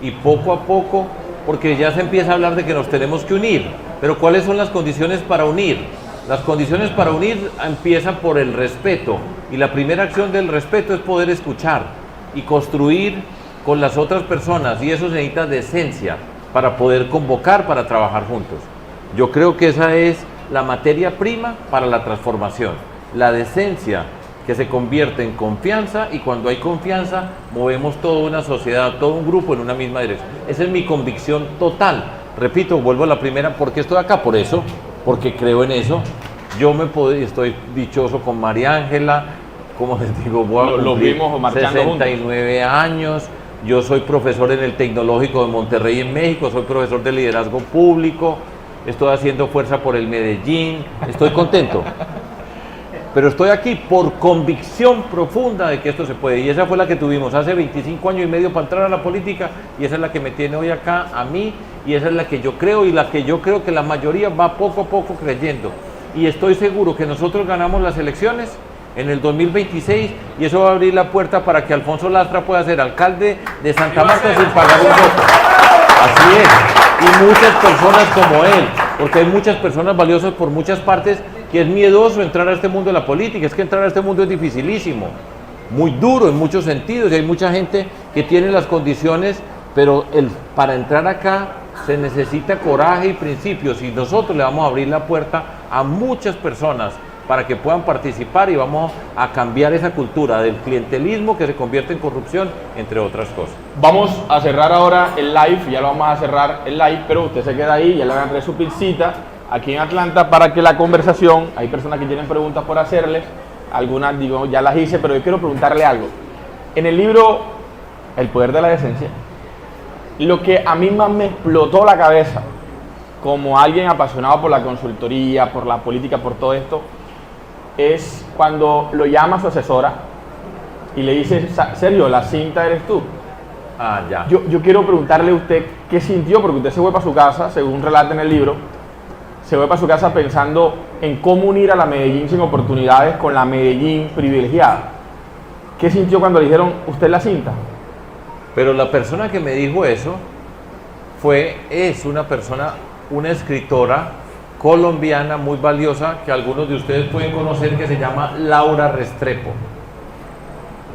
y poco a poco, porque ya se empieza a hablar de que nos tenemos que unir, pero ¿cuáles son las condiciones para unir? Las condiciones para unir empiezan por el respeto, y la primera acción del respeto es poder escuchar y construir con las otras personas, y eso se necesita decencia para poder convocar, para trabajar juntos. Yo creo que esa es la materia prima para la transformación, la decencia que se convierte en confianza, y cuando hay confianza movemos toda una sociedad, todo un grupo en una misma dirección. Esa es mi convicción total. Repito, vuelvo a la primera, ¿por qué estoy acá? Por eso, porque creo en eso. Estoy dichoso con María Ángela, como les digo, voy a Los cumplir vimos marchando 69 años. Yo soy profesor en el Tecnológico de Monterrey en México, soy profesor de liderazgo público, estoy haciendo fuerza por el Medellín, estoy contento. Pero estoy aquí por convicción profunda de que esto se puede. Y esa fue la que tuvimos hace 25 años y medio para entrar a la política, y esa es la que me tiene hoy acá a mí, y esa es la que yo creo, y la que yo creo que la mayoría va poco a poco creyendo. Y estoy seguro que nosotros ganamos las elecciones en el 2026, y eso va a abrir la puerta para que Alfonso Lastra pueda ser alcalde de Santa Marta sin pagar un voto. Así es, y muchas personas como él, porque hay muchas personas valiosas por muchas partes, que es miedoso entrar a este mundo de la política. Es que entrar a este mundo es dificilísimo, muy duro en muchos sentidos, y hay mucha gente que tiene las condiciones, pero para entrar acá se necesita coraje y principios, y nosotros le vamos a abrir la puerta a muchas personas para que puedan participar, y vamos a cambiar esa cultura del clientelismo que se convierte en corrupción, entre otras cosas. Vamos a cerrar ahora el live, ya lo vamos a cerrar el live, pero usted se queda ahí, ya le van a traer su pizzita aquí en Atlanta para que la conversación, hay personas que tienen preguntas por hacerles, algunas digo ya las hice, pero yo quiero preguntarle algo. En el libro El Poder de la Decencia, lo que a mí más me explotó la cabeza como alguien apasionado por la consultoría, por la política, por todo esto, es cuando lo llama a su asesora y le dice: Sergio, la cinta eres tú. Ah, ya. Yo quiero preguntarle a usted qué sintió, porque usted se fue para su casa, según relata en el libro, se fue para su casa pensando en cómo unir a la Medellín sin oportunidades con la Medellín privilegiada. ¿Qué sintió cuando le dijeron, usted es la cinta? Pero la persona que me dijo eso es una escritora colombiana muy valiosa que algunos de ustedes pueden conocer, que se llama Laura Restrepo.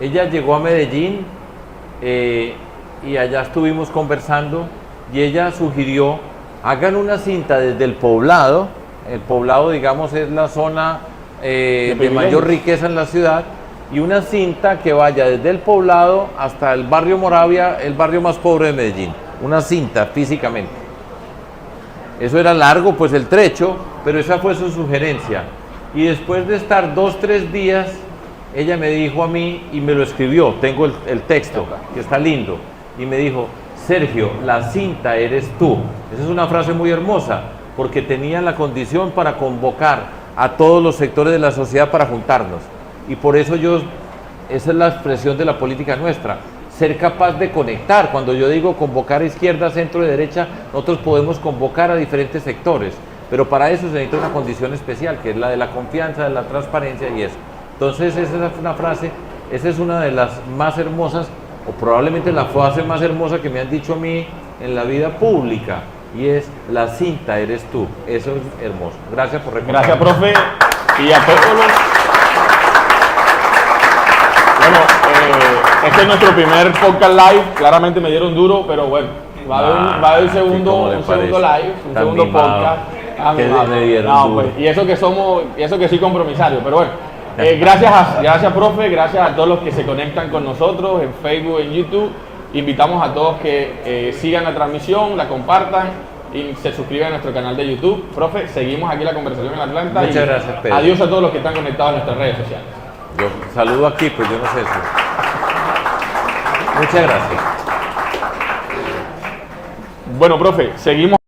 Ella llegó a Medellín y allá estuvimos conversando, y ella sugirió: hagan una cinta desde el Poblado. El Poblado, digamos, es la zona de mayor riqueza en la ciudad, y una cinta que vaya desde el Poblado hasta el barrio Moravia, el barrio más pobre de Medellín. Una cinta físicamente. Eso era largo, pues, el trecho, pero esa fue su sugerencia. Y después de estar 2-3 días, ella me dijo a mí, y me lo escribió, tengo el texto, que está lindo, y me dijo: Sergio, la cinta eres tú. Esa es una frase muy hermosa, porque tenía la condición para convocar a todos los sectores de la sociedad para juntarnos. Y por eso esa es la expresión de la política nuestra, ser capaz de conectar. Cuando yo digo convocar izquierda, centro y derecha, nosotros podemos convocar a diferentes sectores, pero para eso se necesita una condición especial, que es la de la confianza, de la transparencia y eso. Entonces esa es una frase, esa es una de las más hermosas, o probablemente la frase más hermosa que me han dicho a mí en la vida pública, y es: la cinta eres tú. Eso es hermoso. Gracias por recordarme. Gracias, profe, y a todos los... Bueno, este es nuestro primer podcast live, claramente me dieron duro, pero bueno, va a haber un segundo live, un segundo podcast. Me dieron duro. Pues, y eso que sí compromisario, pero bueno. Gracias, profe, gracias a todos los que se conectan con nosotros en Facebook, en YouTube. Invitamos a todos que sigan la transmisión, la compartan y se suscriban a nuestro canal de YouTube. Profe, seguimos aquí la conversación en Atlanta. Muchas gracias, Pedro. Adiós a todos los que están conectados en nuestras redes sociales. Yo saludo aquí, pues yo no sé eso. Muchas gracias. Bueno, profe, seguimos.